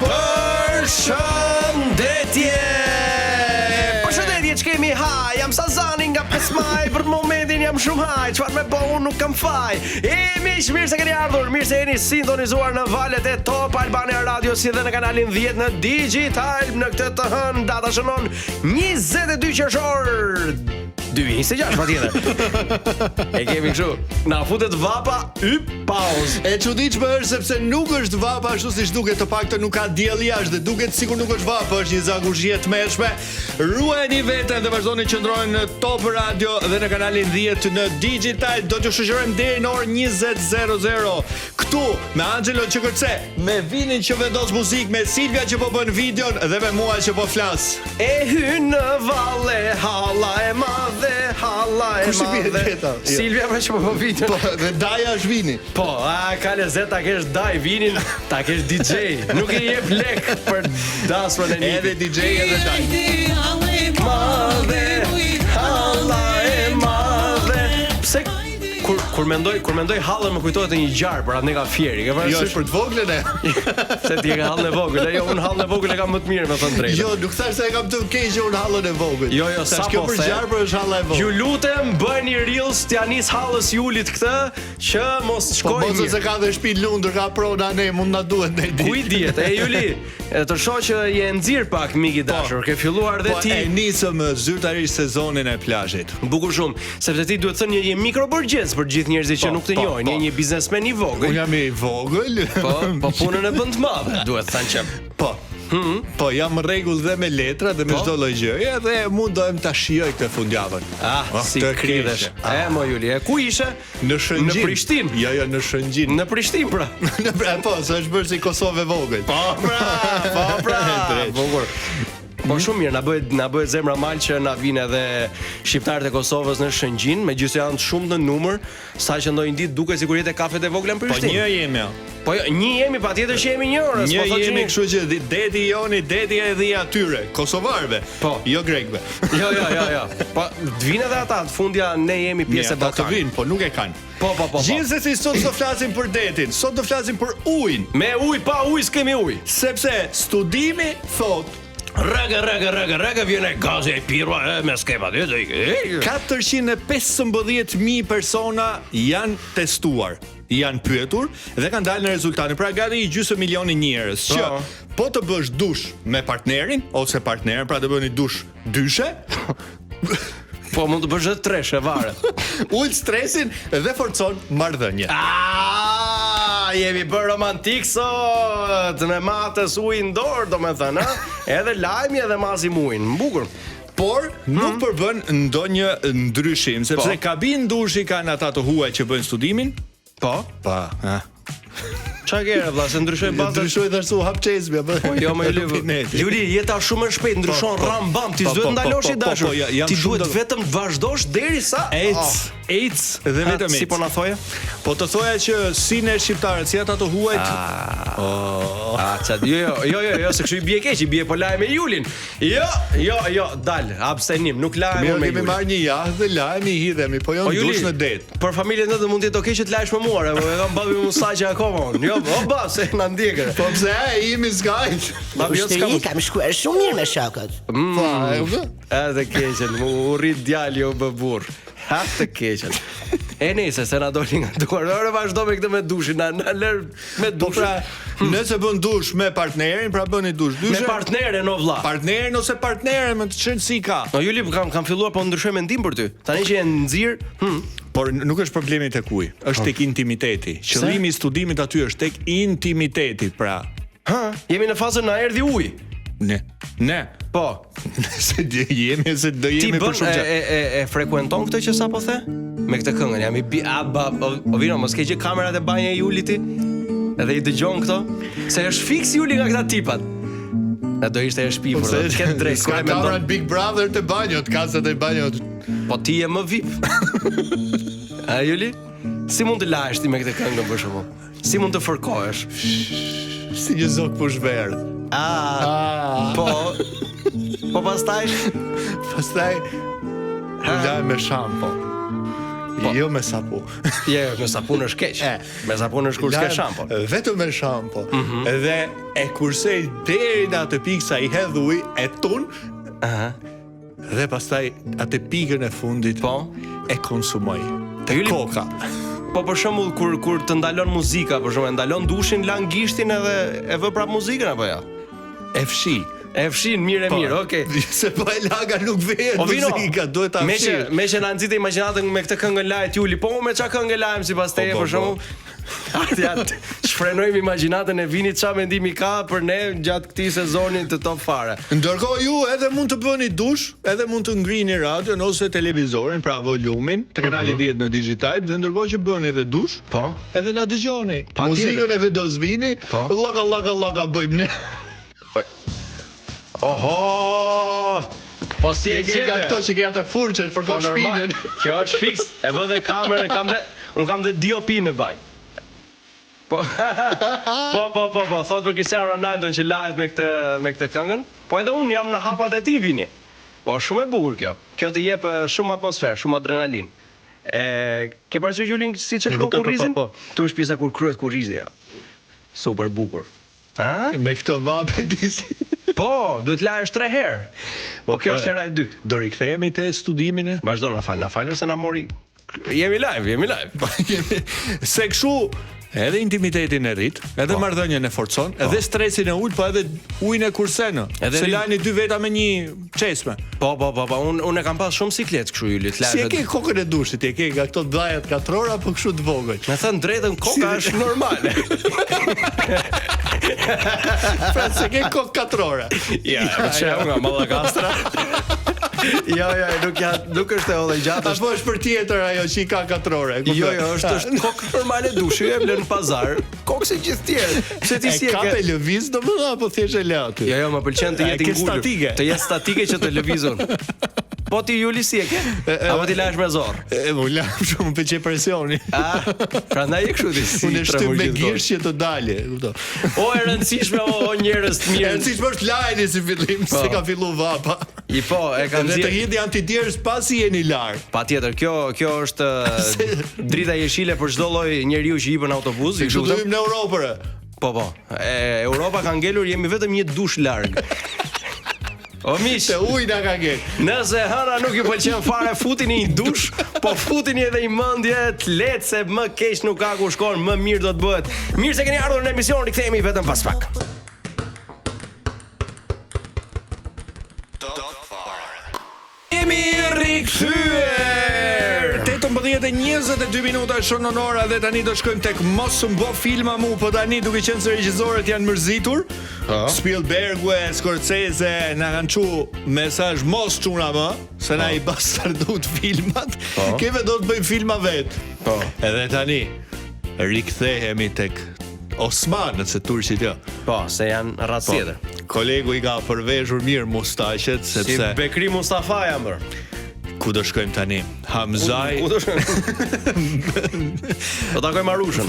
Përshëndetje, ç'kemi haj, jam Sazani nga 5 maj, për momentin jam shumë haj, çfarë me bo unë nuk kam faj. Mirë se keni ardhur, mirë se jeni sintonizuar në valët e Top Albania Radio, si dhe në kanalin 10 në Digital. Në këtë të hënë data shënon 22 qershor 2026 patjetër. E kemi kështu, na futet vapa, pauzë. E çuditshme është sepse nuk është vapa ashtu siç duket, të paktën nuk ka diell jashtë dhe duket sikur nuk është vapa, është një zagurzhie të mëshme. Ruajeni veten dhe vazhdoni të qëndroni në Top Radio dhe në kanalin 10 në Digital. Do t'ju shoqërojmë deri në orën 20:00 këtu me Angelo që kërce, me Vinin që vendos muzikë, me Silvia që po bën videon dhe me mua që po flas. E hyn në valle, halla e madhe, halla e madhe. Silvia më që po video. Po, dhe Daja është Vini. Po, ka lezet ta kesh Daj Vinin, ta kesh DJ. Nuk i jep lek për dasmën e një. Edhe DJ edhe Daj. Madhe, halla e madhe. Pse kur mendoj hallën më kujtohet një gjarë, por atë ne ka fieri, ke parasysh? Jo, është për të voglën e. Se ti ke hallën e vogël, jo unë hallën e vogël e kam më të mirë, me thënë drejtë. Jo, nuk thash se e kam të keq unë hallën e vogël. Jo, sa kjo po për the. gjarë për është halla e vogël. Ju lutem bëni reels t'ja nis hallës Julit këtë që mos Po shkojë mos se ka dhe shtëpi lundër, ka prona ne, mund na duhet ne ditë. Ku i dihet? E Juli, të shoh që je nxirr pak miki dashur, ke filluar dhe ti. Po e nisëm zyrtarisht sezonin e plazhit. Bukur shumë, sepse ti duhet të thënë je mikroburgjez për gjithë njerëzit që nuk të njohin, je një biznesmen i vogël. Unë jam i vogël. Po punën e bën të madhe, duhet të thënë që. Po. Po jam në rregull dhe me letra dhe me çdo lloj gjëje dhe mundohem ta shijoj këtë fundjavën. Si kridhesh. Mo Juli, e ku ishe? Në Shëngjin. Në Prishtinë. Jo, në Shëngjin. Në Prishtinë pra. Po, s'është bërë si Kosovë vogël. Po pra. Bukur. Po shumë mirë, na bëhet zemra mal që na vinë edhe shqiptarët e Kosovës në Shëngjin, megjithëse janë shumë në numër, saqë ndonjë ditë duket sikur jetë kafet e vogla në Prishtinë. Po një jemi. Po një jemi, patjetër që jemi një orë, s'po thotë jemi, kështu që deti joni, deti edhe i atyre, kosovarëve, po, jo grekëve. Jo. Po vinë edhe ata, të fundja ne jemi pjesë e Ballkanit. Ata të vinë, po nuk e kanë. Po. Gjithsesi sot do flasim për detin, sot do flasim për ujin. Me ujë, pa ujë s'kemi ujë. Sepse studimi thotë Rëgë, vjene gazi e pirua, me skema dhe 415.000 persona janë testuar, janë pyetur dhe kanë dalë në rezultate. Pra gati gjysmë milioni njerëz që po të bësh dush me partnerin ose partneren, pra të bëni dush dyshe, po mund të bësh edhe treshe, varet. Ul stresin dhe forcon marrëdhënie. Jemi bërë romantik sot, me matës ujë në dorë, do me thënë, edhe lajmi edhe masim ujnë, mbukur. Por nuk përbën ndonjë ndryshim, sepse kabin dushi kanë ata të huaj që bëjnë studimin. Po? Qa kere, vla, se ndryshoj bazë? Ndryshoj dhe ashtu hap qesbja. Po, jo, më Juli, jeta shumë e shpejt, ndryshon ram-bam, ti duhet ndalosh i dashur. Ti duhet vetëm të vazhdosh derisa AIDS dhe vetëm AIDS. Si po na thoje? Po të thoja që si ne shqiptarët, si ata të huajt. Jo, se kështu i bie keq, i bie po lajme Julin. Jo, dal, abstenim, nuk lajmë me Julin. Kemi marrë një jahtë dhe lajmë i hidhemi, po jo dush në det. Për familjen ndër mund të jetë okay që të lajsh me mua, po e kam babi musaqe akoma. Jo, se na ndjekër. Po pse jemi zgajt? Kam shkuar shumë mirë me shokët. Edhe keqen, u rrit djali o burr. Ha të keqen. E nëse se na doli nga duar. Ora vazhdo me këtë me dushin, na lër me dush. Pra, nëse bën dush me partnerin, pra bëni dush dyshe. Me partneren o vlla. Partnerin ose partneren me të çën si ka. No Juli, kam filluar po ndryshoj mendim për ty. Tani që e nxirr, por nuk është problemi tek uji, është tek intimiteti. Qëllimi i studimit aty është tek intimiteti, pra. Jemi në fazën na erdhi uji. Ne. Po. Se jemi se do jemi për shumë gjë. E frekuenton këtë që sapo the? Me këtë këngën jam i Vino, mos ke gjë kamerat e banjës e Julit ti? Edhe i dëgjon këto? Se është fiks Juli nga këta tipat. Do ishte e shpifur, do të ketë drejt. Ka kamerat Big Brother të banjot, kasat e banjot. Po ti je më VIP. A Juli? Si mund të lahesh ti me këtë këngën për shembull? Si mund të fërkohesh? Si një zog pushverë. Po pastaj u laj me shampo. Jo me sapun. Jo, me sapun është keq. Me sapun është kur s'ke shampo. Vetëm me shampo. Dhe e kursej deri në atë pikë sa i hedh ujë e tun. Dhe pastaj atë pikën e fundit e konsumoj. Te koka. Po për shembull kur të ndalon muzika, për shembull, ndalon dushin, lan gishtin edhe e vë prap muzikën apo jo? E fshi. E fshin mirë, okay. Se po e laga nuk vehet muzika, duhet ta fshi. Me që na nxite imagjinatën me këtë këngën lajt Juli, po me çka këngë lajm sipas teje për shembull. Shfrenojmë imagjinatën e Vinit, çfarë mendimi ka për ne gjatë këtij sezoni të Top Fare. Ndërkohë ju edhe mund të bëni dush, edhe mund të ngrini radion ose televizorin, pra volumin, të kanali 10 në digital, dhe ndërkohë që bëni edhe dush, edhe na dëgjoni. Muzikën e Vedosvini, llaka bëjmë ne. Oho! Po si e ka këto që ke atë furçën për shpinën. Kjo është fiks. E vë dhe kamerën, unë kam dhe DOP në vaj. Po. Thot për Cristiano Ronaldo që lahet me këtë këngën. Po edhe unë jam në hapat e tij Vini. Po shumë e bukur kjo. Kjo të jep shumë atmosferë, shumë adrenalin. Ke parasysh Julin siç e kurrizin? Po. Tu është pjesa kur kryhet kurrizi. Super bukur. Me këto vape disi. Po, duhet lahesh 3 herë. Po kjo është hera e dytë. Do rikthehemi te studimin e. Vazhdo na fal se na mori. Jemi live. Se kështu edhe intimitetin e rrit, edhe marrëdhënien e forcon, edhe stresin e ul, po edhe ujin e kursen. Se lani 2 veta me një çesme. Po, unë e kam pas shumë siklet kështu Juli, të Si e ke kokën e dushit? E ke nga këto dhajat katror apo kështu të vogël? Me thënë drejtën, koka është normale. Pra se ke kokë katrore. Ja, nga Mallakastra. Jo, nuk është e hollë gjatë. Apo është për tjetër ajo që i ka katrore. Jo, është kokë normale dushi, e blen në pazar. Kokë se gjithë tjerë. Se ti si e ka të lëviz domethënë apo thjesht e lë aty? Jo, më pëlqen të jetë i ngulur. Të jetë statike që të lëvizun. Po ti Juli si e ke? Apo ti lahesh me zor? Mo lahem shumë pëlqej presioni. Prandaj e kështu ti. Unë shtyp me gjersh që të dalë, kupton. O e rëndësishme o njerëz të mirë. E rëndësishme është lajni si fillim, se ka filluar vapa. E kanë të hidhi antidjerës pasi jeni larg. Patjetër, kjo është drita jeshile për çdo lloj njeriu që hip në autobus, i kështu në Europë. Po. Europa ka ngelur, jemi vetëm një dush larg. O miq, te ujna ka ngel. Nëse hëna nuk ju pëlqen fare, futini një dush, po futini edhe një mendje të lehtë se më keq nuk ka ku shkon, më mirë do të bëhet. Mirë se keni ardhur në emision, rikthehemi vetëm pas pak. Jemi rikthyer. 18:22 minuta shon në ora dhe tani do shkojmë tek mos mbo filma mu, po tani duke qenë se regjisorët janë mërzitur. Spielbergu e Scorsese na kanë çu mesazh mos çuna më, se na i bastardut filmat. Keve do të bëjmë filma vet. Edhe tani rikthehemi tek Osmanët, se turqit jo. Po, se janë rrallë tjetër. Kolegu i ka përveshur mirë mustaqet, sepse si Bekri Mustafa jam bër. Ku do shkojmë tani? Hamzaj. Ku do shkojmë? Do takojmë Marushën.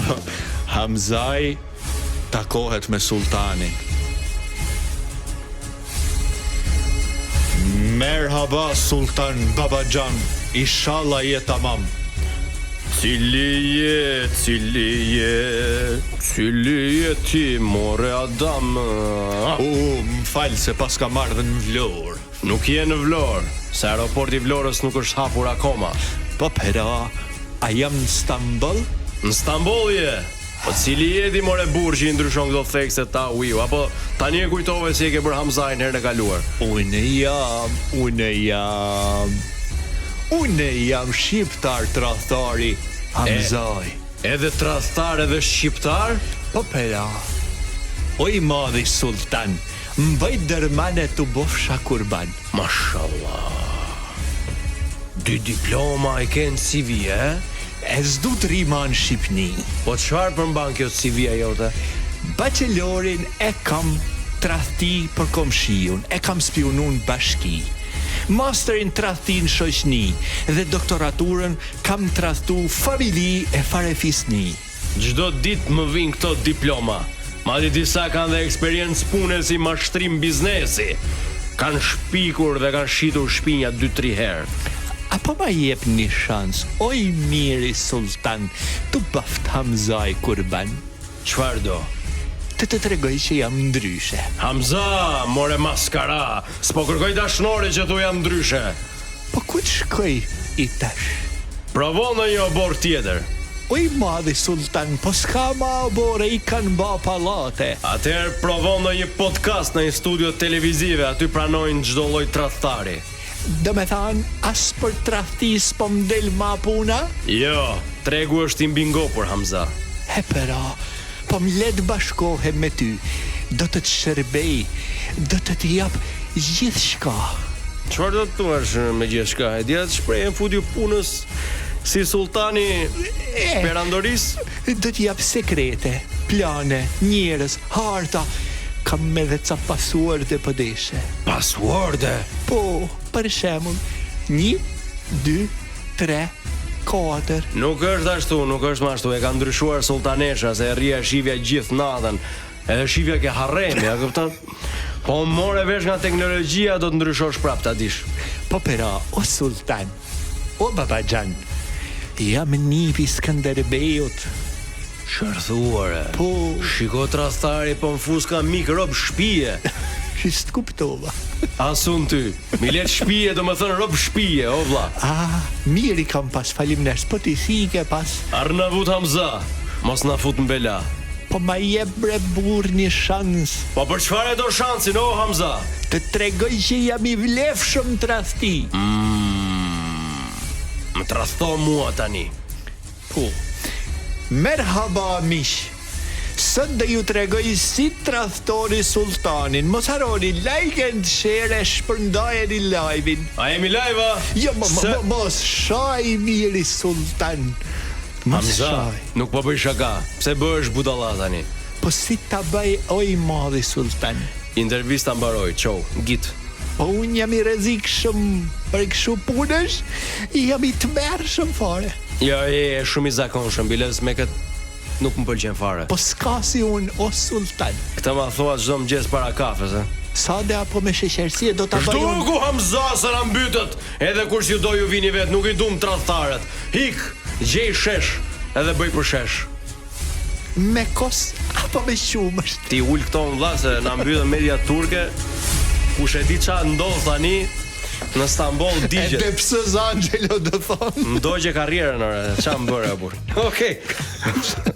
Hamzaj takohet me sultanin. Merhaba Sultan Babajan, inshallah je tamam. Cili je ti more Adam? Më falë se pas ka marrë dhe në Vlorë. Nuk je në Vlorë, se aeroporti i Vlorës nuk është hapur akoma. Po pera, a jam në Stamboll? Në Stamboll je. Po cili je ti more burr që i ndryshon këto thekse ta uiu, apo tani e kujtove si e ke për Hamzajn herën e kaluar? Unë jam shqiptar tradhtari Hamzaj. Edhe tradhtar edhe shqiptar? Po pera. O i madhi sultan, mbaj dërmane të bofsha kurban. Mashallah. 2 diploma e ke në CV, E s'du të rima në Shqipni. Po çfarë përmban kjo CV-a jote? Bachelorin e kam tradhti për komshiun, e kam spionun bashki. Masterin tradhti në shoqni dhe doktoraturën kam tradhtu familji e farefisni. Çdo ditë më vin këto diploma. Madje disa kanë dhe eksperiencë pune si mashtrim biznesi. Kanë shpikur dhe kanë shitur shpinja 2-3 herë. A Po ma jep një shans, oj miri sultan, të baft Hamzaj kurban. Çfarë do? Të tregoj që jam ndryshe. Hamza, more maskara. S'po kërkoj dashnore që tu jam ndryshe. Po ku të shkoj i tash? Provon në një obor tjetër. Oj madhi sultan, po s'ka ma obore, i kanë ba palate. Atëherë provon në një podcast në një studio televizive, aty pranojnë çdo lloj tradhtari. Do me thanë, as për tradhtis po m'del ma puna? Jo, tregu është i mbingopur, Hamza. He përa, po m'let bashkohem me ty. Do të shërbej, do të jap gjithë shka. Çfarë do të thuash me gjithë shka? E dia të shprehën futju punës si sultani perandoris? Do t'jap sekrete, plane, njerëz, harta. Kam edhe ca pasuarde për deshe. Pasuarde? Po, për shembull, 1, 2, 3, 4. Nuk është ashtu, nuk është më ashtu. E ka ndryshuar sultanesha se e rria shifja gjithë natën. Edhe shifja ke harremi, a kupton? Po more vesh nga teknologjia do të ndryshosh prap, ta dish. Po pera, o sultan, o babaxhan, jam nipi Skënderbejut. Shërthuare. Po, shiko tradhtari po mfus ka mik rob shpije. Ç'ist kuptova. Asun ty. Mi let shpije, do më thënë rob shpije, o vlla. Miri kam pas, faleminderit, po ti si ke pas? Arnavut Hamza, mos na fut në bela. Po ma jep bre burr një shans. Po për çfarë do shansin, o Hamza? Të tregoj që jam i vlefshëm tradhti. Më tradhto mua tani. Po. Merhaba mish. Sot dhe ju tregoj si tradhtori sultanin. Mos harroni like and share, shpërndajeni live-in. A jemi live? Jo, mos shaj miri sultan. Hamza, nuk po bëj shaka. Pse bëhesh budalla tani? Po si ta bëj oj madhi sultan? Intervista mbaroi, çau, git. Po unë jam i rrezikshëm për kështu punësh, jam i tmerrshëm fare. Jo, e shumë i zakonshëm, biles me këtë nuk më pëlqen fare. Po s'ka si unë, o sultan. Këtë ma thua çdo mëngjes para kafes, e? Sade apo me sheqersi do ta bëj unë. Shtu ku Hamza se na mbytet. Edhe kur si do ju vini vet, nuk i dum tradhtarët. Hik, gjej shesh, edhe bëj për shesh. Me kos apo me qumësht. Ti ul këto vlla se na mbytën media turke. Kush e di ç'a ndodh tani në Stamboll digjet. Edhe pse Angelo do thonë. Ndogje karrierën ore, ç'a më bëre burr. Okej.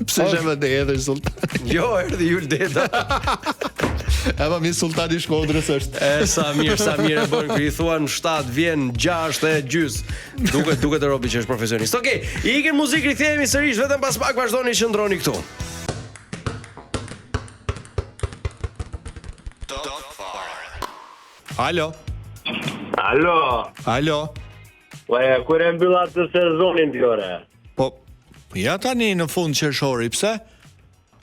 Pse jam edhe edhe sultan. Jo, erdhi Jul Deda. Apo mi sultani Shkodrës është. Sa mirë e bën, i thuan 7, vjen 6 e gjys. Duket të robi që është profesionist. Okej, ikim muzikë, rikthehemi sërish vetëm pas pak, vazhdoni që ndroni këtu. Alo. Kur e mbyllat të sezonin tjore? Po, ja tani në fund qershori, pse?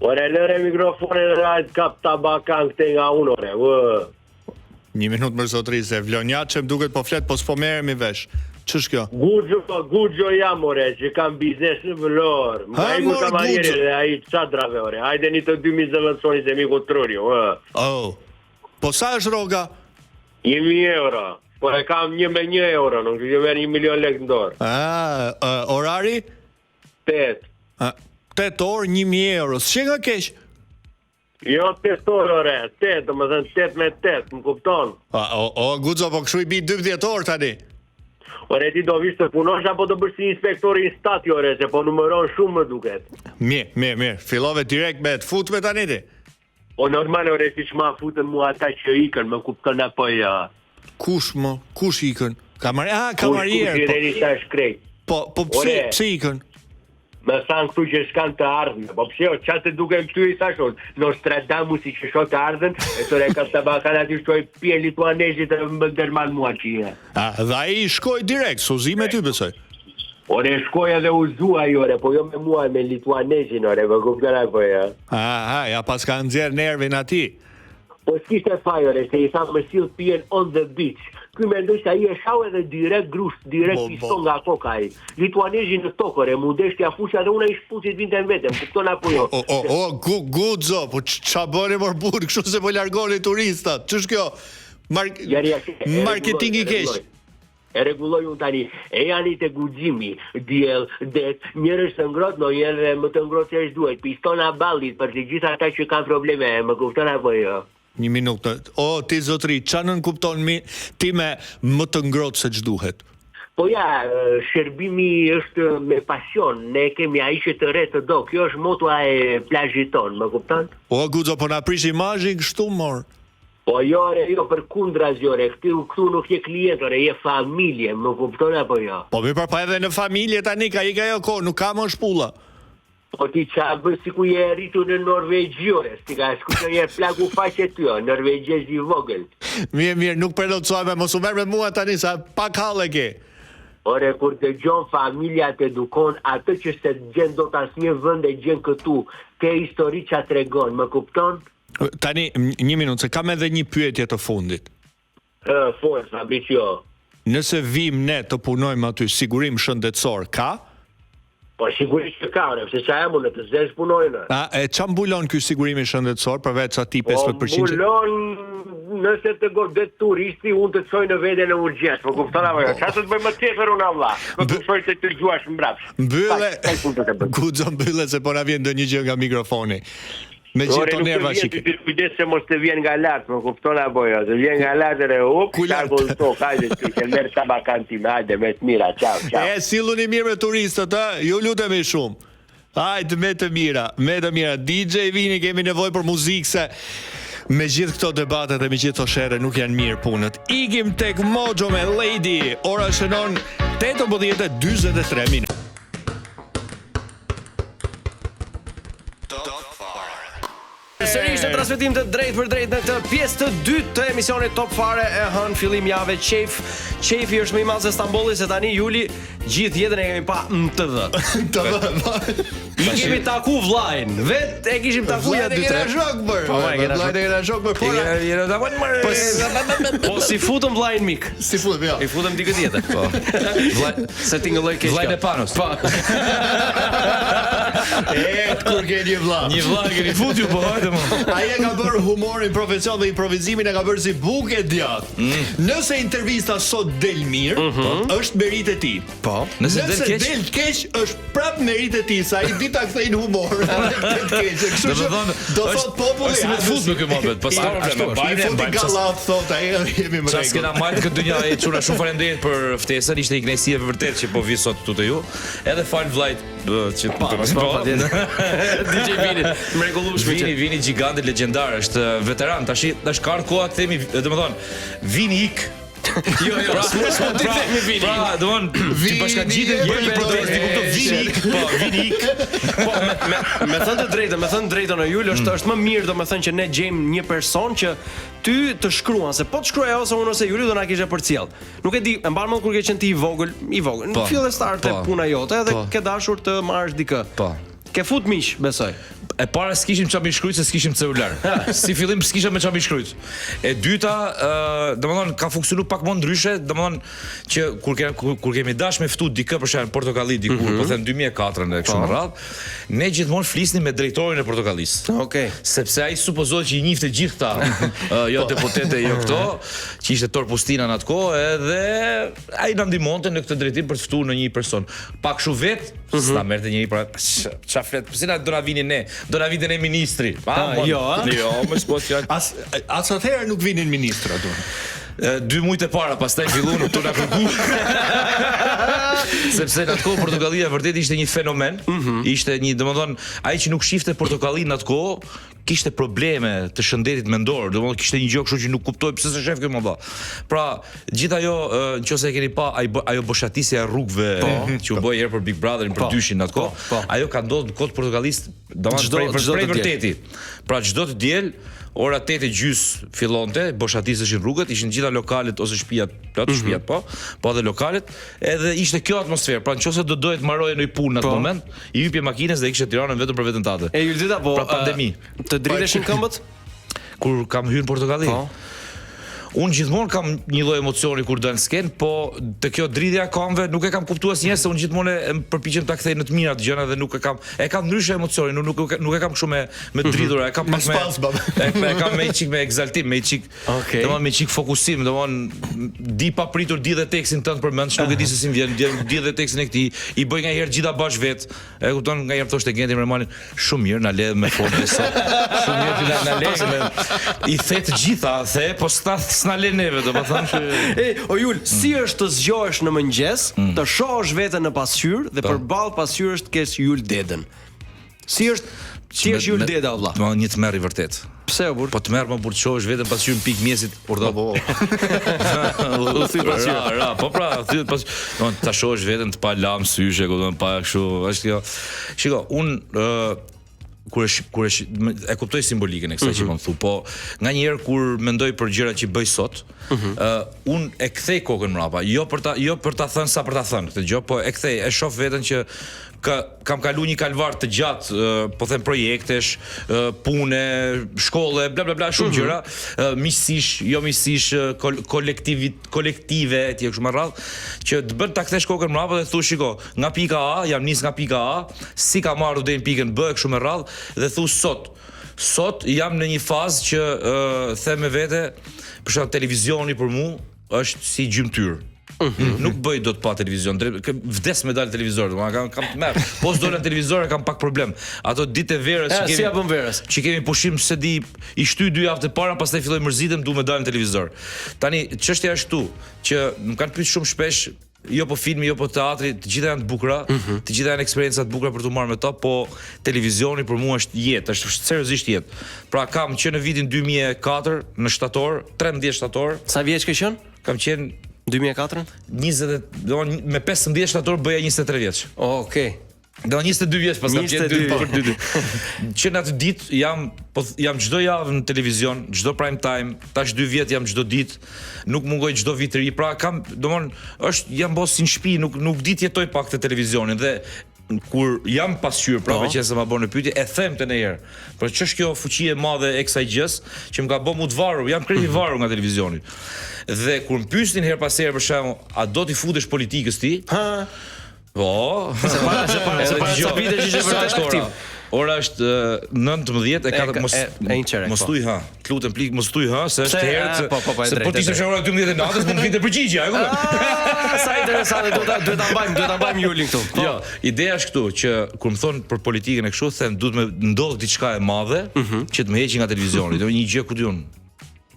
Ore, lëre mikrofonin dhe ajtë kap tabakan këte nga unë, ore. 1 minutë më zotri, se vlonjat që më duket po flet, po s'po merrem i vesh. Ç'është kjo? Guxo jam, ore, që kam biznes në vëllor. Më e ku kamarjeri dhe a i qadrave, ore. Hajde një të 2000 zëvëtsoni se mi kutruri, Po sa është roga? 1.000 euro. Po e kam 1 me 1 euro, nuk që merr 1 milion lek në dorë. Orari? 8. 8 orë, 1.000 euro. S'qe nga keq? Jo 8 orë, ore. 8, do më thënë 8 me 8, më kupton? Guxo, po kështu i bi 12 orë tani. Ore, ti do vish të punosh apo do bësh si inspektori i stati, ore, se po numëron shumë më duket. Mirë. Fillove direkt me të fut me tani ti. O normal, ore, si që ma futën mua ata që ikën, më kupton apo ja. Kush ikën? Kamarier. Kush i reni sa shkrejt. Po pse ikën? Më thanë këtu që s'kan të ardhën. Po pse o, qa të duke më ty i thashon? Nostradamus i që shot të ardhën, e tore ka të bakan ati shkoj pje lituanezit e më dërman mua që je. Dhe a i shkoj direkt, suzi me ty besoj. Ore, shkoj edhe u zua i ore, po jo me mua, me lituanezin, ore, më kupton apo ja. Ja pas ka nxjerr nervin ati. Po s'kishte faj, ore, se i thamë më sill pijen on the beach. Ky mendoj se ai e shau edhe direkt grusht, direkt piston nga koka ai. Lituanezhi në tokore, mundesh t'ia fushja dhe unë i shpusit vintën vetëm, kupton apo jo? Guxo, po ç'a bëni mor burr, kështu se po largoni turistat. Ç'është kjo? Marketing i keq. e rregulloj unë tani. E janë të guximi, diell, det, njerëz të ngrohtë, no njerëz më të ngrohtë se duhet. Pistona ballit për të gjithë ata që kanë probleme, më kupton apo jo? Një minutë. O, ti zotri, çfarë nën kupton ti me më të ngrohtë se ç'duhet? Po ja, shërbimi është me pasion, ne kemi ajshë të re të do, kjo është motua e plazhit ton, më kupton? O, Guxo, po na prish imazhin kështu mor. Po jo, për kundra zjore, këtu nuk je klientore, je familje, më kupton apo jo? Po mi pa edhe në familje tani, ka i ka jo ko, nuk ka më shpulla. Po ti qa bërë si ku je rritur në Norvegjore, si ka shku një plaku faqe ty, Norvegjez i vogël. Mirë, nuk përlocojme, mos u merr me mua tani, sa pak hallë ke. Ore, kur të gjon familja të edukon, atë që se gjen do të asnjë vend e gjen këtu, ke histori që tregon, më kupton? Tani, një minutë, se kam edhe një pyetje të fundit. Fort, Fabricio. Nëse vim ne të punojmë aty, sigurim shëndetësor, ka? Po sigurisht që ka, sepse qa e mund të zesh punojnë. E qa mbulon ky sigurimi shëndetësor, përveç atij 15%? Po mbulon nëse të godet turisti, unë të të çoj në vende në urgjens, po kupton apo jo? Çfarë të bëj më tepër unë Allah? Po të shoj të dëgjuash mbrapsht. Guxo mbylle se po na vjen ndonjë gjë nga mikrofoni. Me gjithë të nerva që ke. Kujdes se mos të vjen nga lart, më kupton apo jo? Të vjen nga lart e kargo to, hajde ti, merr tabakan tim, hajde me të mira, ciao. Silluni mirë me turistët, ju lutemi shumë. Hajde me të mira. DJ Vini, kemi nevojë për muzikë se me gjithë këto debatet e me gjithë të shere nuk janë mirë punët. Ikim tek Mojo me Lady. Ora shënon 18:43 minuta. Sërish në transmetim të drejt për drejt në të pjesë të dytë të emisionit Top Fare e hën fillim jave Qefi është më i madh se Stambolli, se tani Juli gjithë jetën e kemi pa në TV. I kemi taku vllajin. Vet e kishim taku ja 2-3. Po e kena shok bër. Po si futëm vllajin mik. Si futëm, jo. I futëm dikë tjetër. Po. Se tingëlloj keq. Vllajin e Panos. Po. Kur ke një vlla. Një vlla keni futju, po hajde më. Ai e ka bërë humorin, profesion dhe improvizimin e ka bërë si bukë e djathtë. Nëse intervista sot del mirë, është merit e tij. Po. Nëse del keq, është prap merit e tij, sa ai dita kthej në humor. Kështu që do thot populli si me fut me ky mohabet, po s'ka problem. Bajmë gallat thot ai, jemi më rregull. S'kena marrë këtë dynja e çuna, shumë faleminderit për ftesën, ishte një kënaqësi e vërtet që po vi sot këtu te ju. Edhe fal vllajt që DJ Vini, mrekullueshëm. Vini gjigant legjendar, është veteran, tash ka koha të themi, domethënë, Vini ik. Jo, s'mo ti themi Vini. Pra, domethënë, ti bashkangjiten bëjmë protestë, kupton Vini. Po, Vini ik. Po, me thënë të drejtën e Jul, është më mirë domethënë që ne gjejmë një person që ty të shkruan, se po të shkruaj ose unë ose Juli do na kishe përcjell. Nuk e di, e mban mend kur ke qenë ti i vogël. Në fillestart e puna jote edhe ke dashur të marrësh dikë. Po. Ke fut miq, besoj. E para s'kishim çfarë shkruajt, se s'kishim celular. Si fillim s'kisha me çfarë shkruajt. E dyta, domethënë ka funksionuar pak më ndryshe, domethënë që kur kemi dash me ftu dikë për shemb Portokalli dikur, po them 2004-ën e kështu me radhë, ne gjithmonë flisnim me drejtorin e Portokallisë. Okej. Sepse ai supozohet që i njifte gjithë këta, jo deputete, jo këto, që ishte Tor Pustina në atë kohë, edhe ai na ndihmonte në këtë drejtim për të ftuar në një person. Pak kështu vet, s'na merrte njëri pra çfarë flet, pse na do na vini ne? Do na vini ne ministri. Jo, më s'po fjalë. As atëherë nuk vinin ministrat aty. 2 muaj e para, pastaj filluan të na kërku. Sepse në atë kohë Portokallia vërtet ishte një fenomen, ishte një, domethënë, ai që nuk shifte Portokallin në atë kohë kishte probleme të shëndetit mendor, domethënë kishte një gjë kështu që nuk kuptoi pse se shef kjo më dha. Pra, gjithë ajo, nëse e keni pa, ajo boshatisja e rrugëve që u bë herë për Big Brotherin për dyshin në atë kohë, ajo ka ndodhur në kohë Portokallis, domethënë prej vërteti. Pra çdo të diel ora 8:30 fillonte, boshatiseshin rrugët, ishin gjitha lokalet ose shtëpiat, plot shtëpiat po edhe lokalet, edhe ishte kjo atmosferë. Pra nëse do doje të mbaroje në punë në atë moment, i hypje makinës dhe ikishe Tiranën vetëm për veten tate. E Juldita, po pra pandemi. Të driteshin këmbët? Kur kam hyrë në Portokalli? Unë gjithmonë kam një lloj emocioni kur dal në skenë, po te kjo dridhja e këmbëve nuk e kam kuptuar asnjëherë se unë gjithmonë e përpiqem ta kthej në të mirat gjëra dhe nuk e kam ndryshe emocionin, nuk e kam kështu me dridhura, e kam pak me e kam me çik me egzaltim, me çik, domethënë me çik fokusim, domethënë di pa pritur di dhe tekstin tënd përmend, nuk e di se si vjen, di dhe tekstin e këtij, i bëj nganjëherë gjitha bash vet. E kupton, nganjëherë thoshte Genti Mermalin, shumë mirë na le me fondë sot. Shumë mirë ti na le. I the të gjitha, po s'na le neve, domethënë. O Jul, si është të zgjohesh në mëngjes, të shohësh veten në pasqyrë dhe përballë pasqyrës të kesh Jul Dedën. Si është ti je Jul Deda valla? Do një tmerr i vërtet. Pse o burr? Po tmerr më burr të shohësh veten pasqyrë në pikë mjesit, urdo. U thy pasqyrë. Po pra, thy pasqyrë. Do ta shohësh veten të pa lam syshe, kupton, pa kështu, është kjo. Shiko, kur e kuptoj simbolikën e kësaj që më thu, po nganjëherë kur mendoj për gjërat që bëj sot, unë e kthej kokën mbrapa, jo për ta thënë sa për ta thënë këtë gjë, po e kthej, e shoh veten që kam kalu një kalvar të gjatë, po them projektesh, pune, shkolle, bla bla bla, shumë gjëra, miqësish, jo miqësish, kolektive etj kështu me radhë, që të bën ta kthesh kokën mbrapa dhe thu shiko, nga pika A, jam nis nga pika A, si kam marrë deri në pikën B kështu me radhë, dhe thu sot jam në një fazë që them me vete, për shembull televizioni për mua është si gjymtyr. Nuk bëj dot pa televizion, vdes me dal televizor, kam të merr. Po s'do në televizor kam pak problem. Ato ditë e verës që kemi. Si ja bën verës? Që kemi pushim se di, i shty 2 javë të para, pastaj filloj mërzitem, duhet me dal në televizor. Tani çështja është këtu, që më kanë pyet shumë shpesh, jo po filmi, jo po teatri, të gjitha janë të bukura, të gjitha janë eksperienca të bukura për të marrë me to, po televizioni për mua është jetë, është seriozisht jetë. Pra kam që në vitin 2004 në shtator, 13 shtator. Sa vjeç ke qenë? Kam qenë 2004? 20, me 15 shtator bëja 23 vjeç. Okej. Do 22 vjeç pas kam qenë 2. Që në atë ditë jam çdo javë në televizion, çdo prime time, tash 2 vjet jam çdo ditë, nuk mungoj çdo vit të ri. Pra kam, domthon, jam bos si në shtëpi, nuk di të jetoj pa këtë televizionin dhe kur jam pasqyrë, pra me qenë se ma bën në pyetje, e them të njëherë. Por ç'është kjo fuqi e madhe e kësaj gjës që më ka bë mu të varur, jam krejt i varur nga televizioni. Dhe kur më pyesin herë pas here për shembull, a do t'i futesh politikës ti? Po, se para vitesh ishe vërtet aktiv. Ora është 19 e 4 mos thuj ha. Lutem plik mos thuj ha se është herë se po ti s'e ora 12 natës mund vinte përgjigje, e kupton? Sa interesante, duhet ta mbajmë Julin këtu. Jo, ideja është këtu që kur më thon për politikën e kështu, them duhet më ndodh diçka e madhe që të më heqin nga televizioni. Do një gjë ku diun.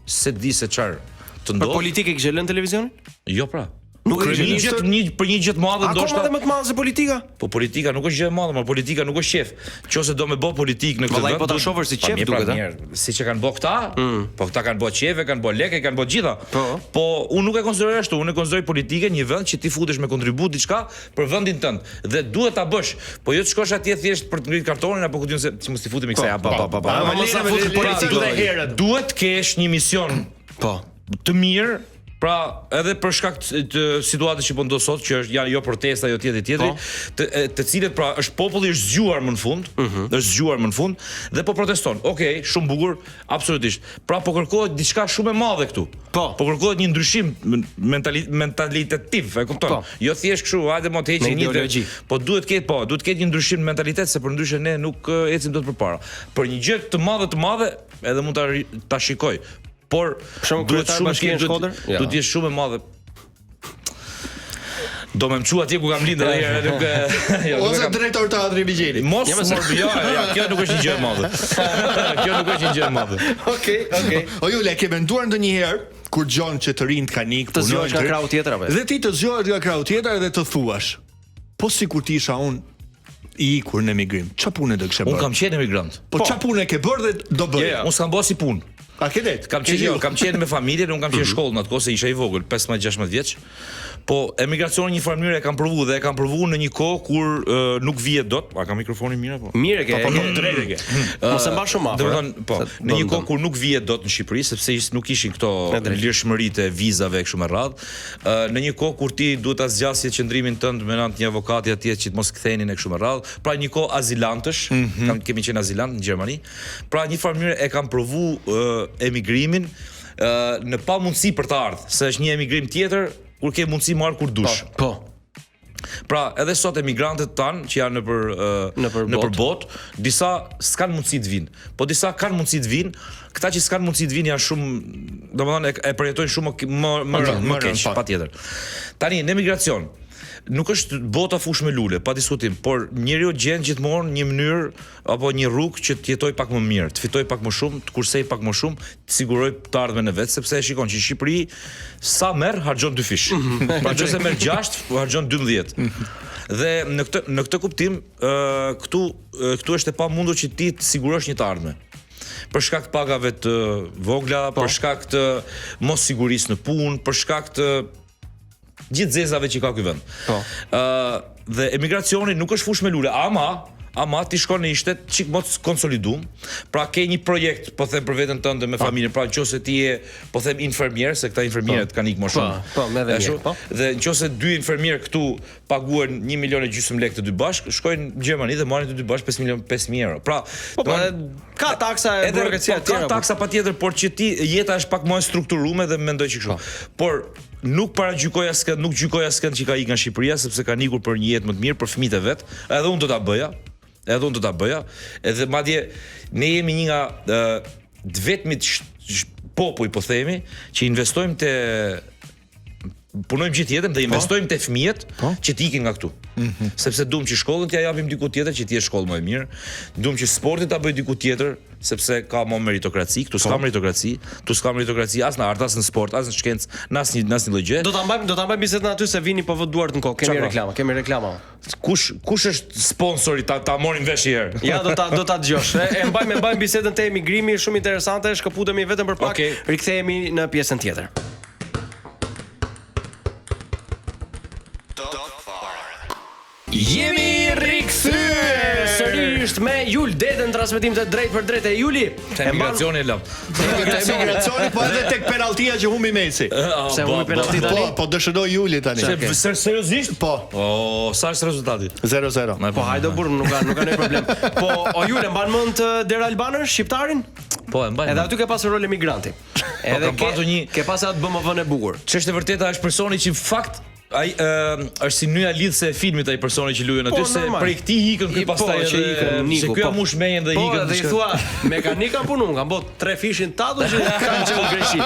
Se di se çfarë të ndodh. Për politikë kishe lënë televizionin? Jo pra. Nuk është për një gjë të madhe ndoshta. Akoma më të madhe se politika? Po politika nuk është gjë e madhe, por politika nuk është qef. Nëse do me bë politikë në këtë vend. Po ta shohësh si qef duket, siç e kanë bë këta, po këta kanë bë qefe, kanë bë lekë, kanë bë gjitha. Po unë nuk e konsideroj ashtu, unë e konsideroj politikën një vend që ti futesh me kontribut diçka për vendin tënd dhe duhet ta bësh. Po jo të shkosh atje thjesht për të ngritur kartonin apo ku diun se mos ti futemi kësaj. Duhet të kesh një mision. Po. Të mirë. Pra, edhe për shkak të situatës që po ndodh sot, që janë jo protesta, jo tjetri, të cilët pra është populli është zgjuar më në fund, është zgjuar më në fund dhe po proteston. Okej, shumë bukur, absolutisht. Pra po kërkohet diçka shumë e madhe këtu. Po kërkohet një ndryshim mentalitativ, e kupton? Jo thjesht kështu, hajde mo të heqim një ideologji. Po duhet të ketë një ndryshim mentalitet se për ndryshe ne nuk ecim dot përpara. Për një gjë të madhe, edhe mund ta shikoj. Por duhet shumë të jesh shumë e madhe. Do më mësu atje ku kam lindër herë, nuk ose drejtor teatri Bigjeli. Mos kjo nuk është një gjë e madhe. Kjo nuk është një gjë e madhe. Okej. O Jule, ke menduar ndonjëherë kur gjon që të rinë kanë ikë, të zgjohesh nga krau tjetër apo? Dhe ti të zgjohesh nga krau tjetër dhe të thuash, po sikur ti isha unë i ikur në emigrim, ç'a punë do kishe bërë? Unë kam qenë emigrant. Po ç'a punë ke bërë dhe do bëj? Unë s'kam bërë si punë. A ke det? Kam qenë me familjen, unë kam qenë shkollë në atë kohë se isha i vogël, 15-16 vjeç. Po emigracioni një farë mënyrë e kam provu dhe e kam provu në një kohë kur nuk vihet dot. A ka mikrofonin mirë apo? Mirë ke. Po nuk drejtë ke. Mos e mbash shumë afër. Domethënë, po, në një kohë kur nuk vihet dot në Shqipëri, sepse nuk ishin këto lirshmëritë e vizave kështu me radhë. Në një kohë kur ti duhet ta zgjasje qendrimin tënd me anë të një avokati atje që të mos kthenin e kështu me radhë. Pra një kohë azilantësh, kemi qenë azilant në Gjermani. Pra një farë mënyrë e kam provu emigrimin në pa mundësi për të ardhur, se është një emigrim tjetër kur ke mundësi marr kur dush. Po. Pra, edhe sot emigrantët tanë që janë nëpër botë, disa s'kan mundësi të vinë, po disa kanë mundësi të vinë. Këta që s'kan mundësi të vinë janë shumë, domethënë e përjetojnë shumë më keq, patjetër. Tani në emigracion nuk është bota fush me lule, pa diskutim, por njeriu gjen gjithmonë një mënyrë apo një rrugë që të jetoj pak më mirë, të fitoj pak më shumë, të kursej pak më shumë, të siguroj të ardhmen e vet, sepse e shikon që në Shqipëri sa merr harxhon 2 fish. Pra nëse merr 6, harxhon 12. Dhe në këtë kuptim, këtu është e pamundur që ti të sigurosh një të ardhme. Për shkak të pagave të vogla, për shkak të mos sigurisë në punë, për shkak të gjithë zezave që ka ky vend. Dhe emigracioni nuk është fush me lule, ama ti shkon në një shtet çik më të konsoliduar, pra ke një projekt, po them për veten tënde me familjen, pra nëse ti je, po them infermier, se këta infermierët kanë ikë më shumë. Po, me dhe mirë, po. Dhe nëse 2 infermier këtu paguajnë 1,5 milion lekë të dy bashk, shkojnë në Gjermani dhe marrin të dy bashk 5.500 euro. Pra, ka taksa e burokracia tjera. Ka taksa patjetër, por që ti jeta është pak më e strukturuar dhe mendoj që kështu. Por nuk paragjykoj askënd, nuk gjykoj askënd që ka ikë nga Shqipëria sepse kanë ikur për një jetë më të mirë për fëmijët e vet. Edhe unë do ta bëja. Edhe madje ne jemi një nga të vetmit popull, po themi, që investojmë te punojmë gjithë jetën dhe investojmë te fëmijët që të ikin nga këtu. Sepse duam që shkollën t'ja japim diku tjetër që të jetë shkollë më e mirë. Duam që sportin ta bëj diku tjetër, sepse ka më meritokraci, këtu s'ka meritokraci, as në art, as në sport, as në shkencë, as në asnjë lloj gjë. Do ta mbajmë bisedën aty se vini po vë duart në kokë. Kemi reklama. Kush është sponsori ta morrin vesh një herë? Ja, do ta dëgjosh. E mbajmë bisedën te emigrimi, shumë interesante, shkëputemi vetëm për pak. Rikthehemi në pjesën tjetër. Jemi rikthyer sërish me Jul Dedën, transmetim të drejtë për drejtë. Juli, emigracioni e lëm. Emigracioni, po edhe tek penalltia që humbi Messi. Se humbi penallti tani. Po dëshiroj Juli tani. Seriozisht? Po. Sa është rezultati? 0-0. Po hajde burr, nuk ka ndonjë problem. Po o Jule, mban mend Der Albaner, shqiptarin? Po, e mbaj. Edhe aty ke pasur rol emigranti. Edhe ke pasur atë BMW-n e bukur. Ç'është e vërteta është personi që fakt ai është si nyja lidhse e filmit ai personi që luajën aty, se prej këtij ikën ky pastaj që ikën Niku. Se ky amush menjen dhe ikën. Po, dhe i thua, mekanika punon, kanë bot 3 fishin tatu që kanë çel Greqi.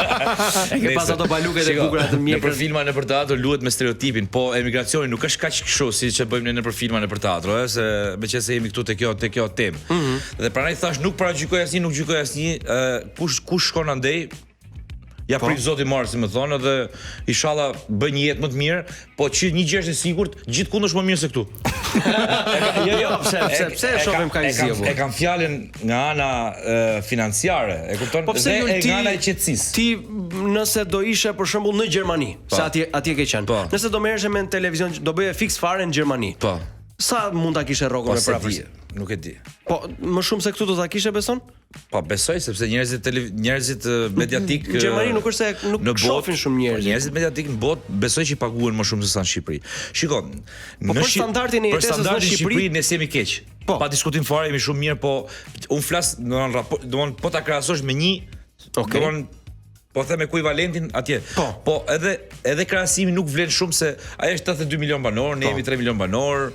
E ke pas ato baluket e bukura të mjekër. Nëpër filma nëpër teatr luhet me stereotipin, po emigracioni nuk është kaq kështu siç e bëjmë ne nëpër filma nëpër teatr, se meqense jemi këtu te kjo temë. Dhe prandaj thash nuk paragjykoj asnjë, nuk gjykoj asnjë, kush shkon andej. Ja prit Zoti marr, si më thonë, dhe inshallah bëj një jetë më të mirë, po që një gjë është e sigurt, gjithkund është më mirë se këtu. Jo, pse shohim kaq zgjuar. E kam fjalën nga ana financiare, e kupton? Dhe nga ana e qetësisë. Ti nëse do ishe për shembull në Gjermani, se atje ke qenë. Nëse do merreshe me televizion, do bëje fiks fare në Gjermani. Po. Sa mund ta kishe rrogën me prapësi? Nuk e di. Po, më shumë se këtu do ta kishe, beson? Po, besoj sepse njerëzit mediatik në Gjermani nuk është se nuk shohin shumë njerëz. Njerëzit mediatik në botë besoj që paguhen më shumë se sa në Shqipëri. Shiko, për standardin e jetesës në Shqipëri ne jemi keq. Pa diskutim fare jemi shumë mirë, po un flas domthon po ta krahasosh me një, domthon po them ekuivalentin atje. Po edhe krahasimi nuk vlen shumë se ai është 82 milion banor, ne jemi 3 milion banor.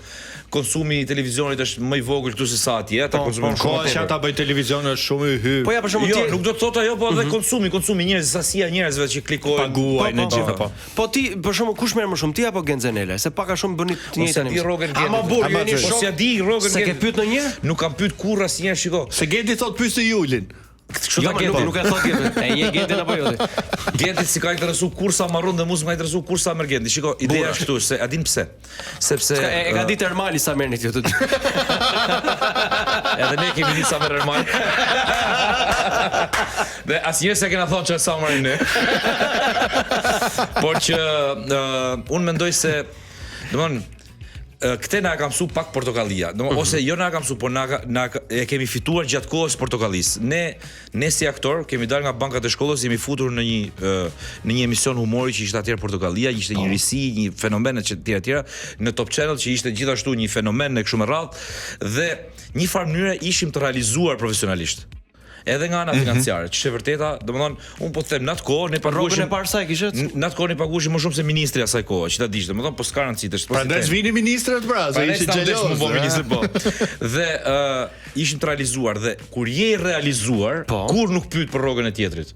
Konsumi i televizionit është më i vogël këtu se sa atje, ata konsumojnë shumë. Po, ata bëjnë televizion është shumë i hyrë. Po ja për shembull ti nuk do të thotë ajo, po edhe konsumi njerëz, sasia njerëzve që klikojnë, paguajnë në gjithë po. Po ti për shembull kush merr më shumë, ti apo Genzenela? Se pak a shumë bëni të njëjtën. Ti rrogën Gedi. Ama burr, jeni shok. Si a di rrogën Gedi? Se ke pyet ndonjëherë? Nuk kam pyet kurrë asnjëherë, shiko. Se Gedi thot pyesë Julin. Jo, nuk e thot Gedi. E një Gedi apo jo? Gedi si ka interesu kursa marron dhe mos më ka interesu kursa Mergendi. Shiko, ideja është këtu se a din pse? Sepse e ka ditë Ermali sa merrni ti aty. Edhe ne kemi ditë sa merr Ermali. Dhe asnjëherë se kena thonë që sa marrin ne. Por që unë mendoj se domthon këtë na ka mësuar pak Portokallia. Ose jo na ka mësuar, por na e kemi fituar gjatë kohës Portokallisë. Ne si aktor kemi dalë nga bankat e shkollës, jemi futur në një emision humori që ishte atëherë Portokallia, ishte një risi, një fenomen etj etj, në Top Channel që ishte gjithashtu një fenomen në kështu me radhë, dhe një farë mënyre ishim të realizuar profesionalisht. edhe nga ana financiare. Që vërteta, domethënë, un po them në atë kohë ne paguheshim e parë saj kishte. Në atë kohë ne paguheshim më shumë se ministri asaj kohe, që ta dish, domethënë po s'ka rëndësi të shpërndaj. Prandaj vini ministrat pra, se ishin xheloz. Po ministri po. Dhe ishim të realizuar dhe kur je i realizuar, kur nuk pyet për rrogën e tjetrit.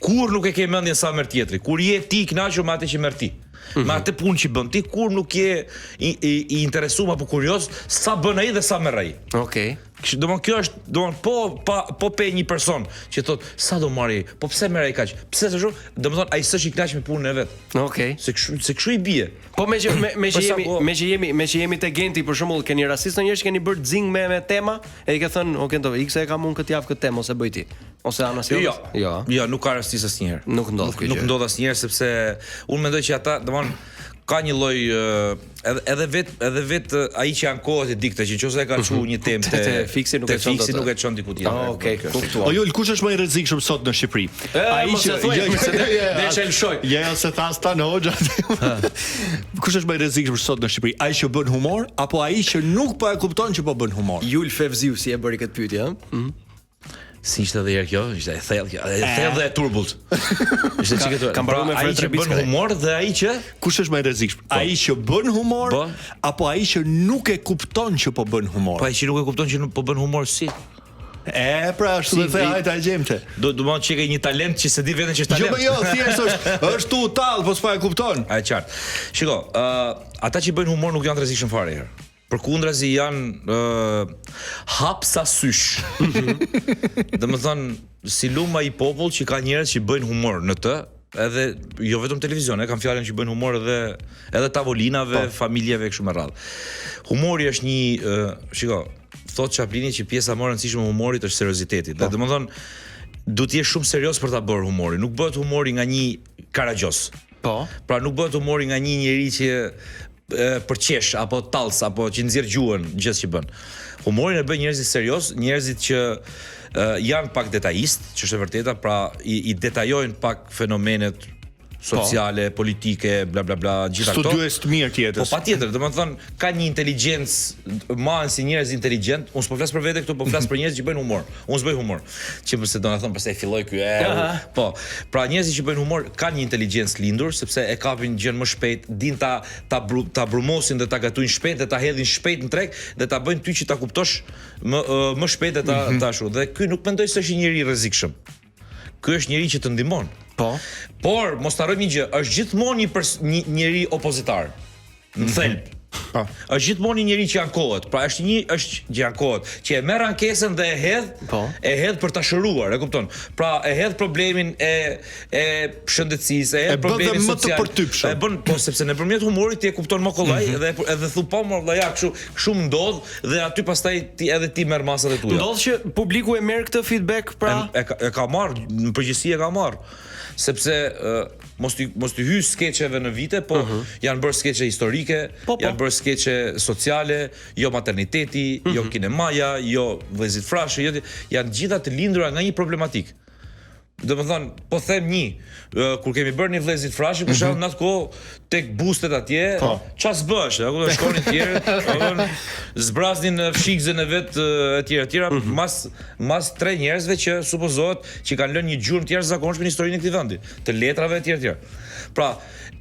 Kur nuk e ke mendjen sa merr tjetri. Kur je ti i kënaqur me atë që merr ti. Me atë punë që bën ti, kur nuk je i interesuar apo kurioz sa bën ai dhe sa merr ai. Okej. Domthon kjo është, po pe një person që thot sa do marri, po pse merr ai kaq? Pse s'është? Domthon ai s'është i kënaqur me punën e vet. Okej. Se kështu i bie. Po me që jemi te Genti për shembull, keni rastisht ndonjëherë që keni bërë xing me tema e i ke thënë, "O Gento, X e kam unë këtë javë këtë temë ose bëj ti." Ose ana si? Jo, nuk ka rastis asnjëherë. Nuk ndodh kjo gjë. Nuk ndodh asnjëherë sepse unë mendoj që ata, domthon ka një lloj edhe vet ai që ankohet e dikte që nëse e ka çu një temë te fiksi nuk e çon diku tjetër. Okej, kuptoj. O Jul, kush është më i rrezikshëm sot në Shqipëri? Ai që dhe lëshoj. Ja, se tha stan hoxha. Kush është më i rrezikshëm sot në Shqipëri? Ai që bën humor apo ai që nuk po e kupton që po bën humor? Jul Fevziu si e bëri këtë pyetje, ëh? Si ishte edhe herë kjo? Ishte e thellë kjo. E thellë dhe e turbullt. Ishte çike. Kam mbaruar me ai që bën humor dhe ai që kush është më i rrezikshëm? Ai që bën humor apo ai që nuk e kupton që po bën humor? Po ai që nuk e kupton që po bën humor si? Pra ashtu do të thaj, hajta gjemte. Do të thonë që ke një talent që se di vetëm që është talent. Jo, thjesht është tu tall, po s'pa e kupton. Ai qartë. Shiko, ata që bëjnë humor nuk janë të rrezikshëm fare herë. Përkundrazi janë hapsa sysh. Domethënë, si luma i popull që ka njerëz që bëjnë humor në të, edhe jo vetëm televizion, kam fjalën që bëjnë humor edhe tavolinave, familjeve kështu me radhë. Humori është një, shiko, thot Chaplini që pjesa më e rëndësishme e humorit është serioziteti. Domethënë, duhet të jesh shumë serioz për ta bërë humorin. Nuk bëhet humori nga një karagjos. Po. Pra nuk bëhet humori nga një njeri që për qesh apo tallës apo që nxjerr gjuhën gjithë që bën. Humorin e bën njerëzit serioz, njerëzit që janë pak detajist, që është e vërteta, pra i detajojnë pak fenomenet sociale, politike, bla bla bla, gjitha këto. Studiues të mirë tjetër. Po patjetër, domethënë ka një inteligjencë, mahen si njerëz inteligjent. Unë s'po flas për vete këtu, po flas për njerëz që bëjnë humor. Unë s'bëj humor. Që pse do na thon pse filloi ky. Po. Pra njerëzit që bëjnë humor kanë një inteligjencë lindur sepse e kapin gjën më shpejt, din ta brumosin dhe ta gatojnë shpejt dhe ta hedhin shpejt në treg dhe ta bëjnë ty që ta kuptosh më shpejt dhe ta ashtu. Dhe ky nuk mendoj se është një njeri i rrezikshëm. Ky është njeri që të ndihmon. Po. Por mos harrojmë një gjë, është gjithmonë një njeri opozitar. Në thelb. Po. Është gjithmonë një njeri që ankohet. Pra është që ankohet, që e merr ankesën dhe e hedh për ta shëruar, e kupton? Pra e hedh problemin e shëndetësisë, e hedh problemin social. E bën po sepse nëpërmjet humorit ti e kupton më kollaj dhe edhe thu po më valla ja kështu ndodh dhe aty pastaj edhe ti merr masat e tua. Ndodh që publiku e merr këtë feedback pra e ka marr, në përgjithësi e ka marr. Sepse mos të hyj skeçeve në vite, po janë bërë skeçe historike, janë bërë skeçe sociale, jo materniteti, jo kinemaja, jo vëllezit Frashi, janë gjitha të lindura nga një problematik. Domethënë, po them kur kemi bërë një vëllezit Frashi, për shembull, në atë kohë tek bustet atje, çfarë s'bësh, apo do shkonin tjerë, zbraznin fshikzën e vet etj, mas 3 njerëzve që supozohet që kanë lënë një gjurmë të jashtëzakonshme në historinë e këtij vendi, të letrave etj. Pra,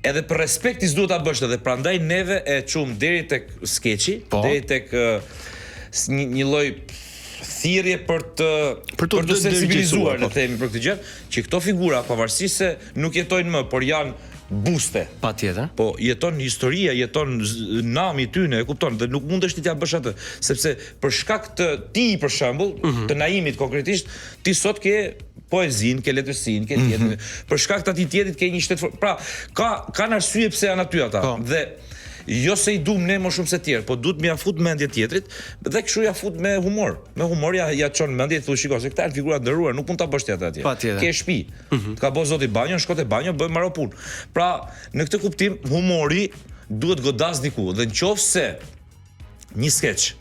edhe për respekti s'duhet ta bësh edhe prandaj neve e çum deri tek skeçi, deri tek një lloj thirrje për të sensibilizuar, le të themi, për këtë gjë, që këto figura pavarësisht se nuk jetojnë më, por janë buste. Patjetër. Po jeton historia, jeton nami i tyre, e kupton, dhe nuk mundesh ti t'ja bësh atë, sepse për shkak të ti për shembull, të Naimit konkretisht, ti sot ke poezin, ke letërsinë, ke tjetër. Për shkak të atij tjetrit ke një shtet. Pra, kanë arsye pse janë aty ata. Dhe jo se i dum ne më shumë se tjerë, po duhet më ia fut mendje tjetrit dhe kështu ja fut me humor. Me humor ja çon mendje, thu shikoj se këta janë figura ndëruar, nuk mund ta bësh ti atë atje. Ke shtëpi. Ka bëu zoti banjon, shko te banjo, bëj marrë punë. Pra, në këtë kuptim humori duhet godas diku dhe nëse një skeç,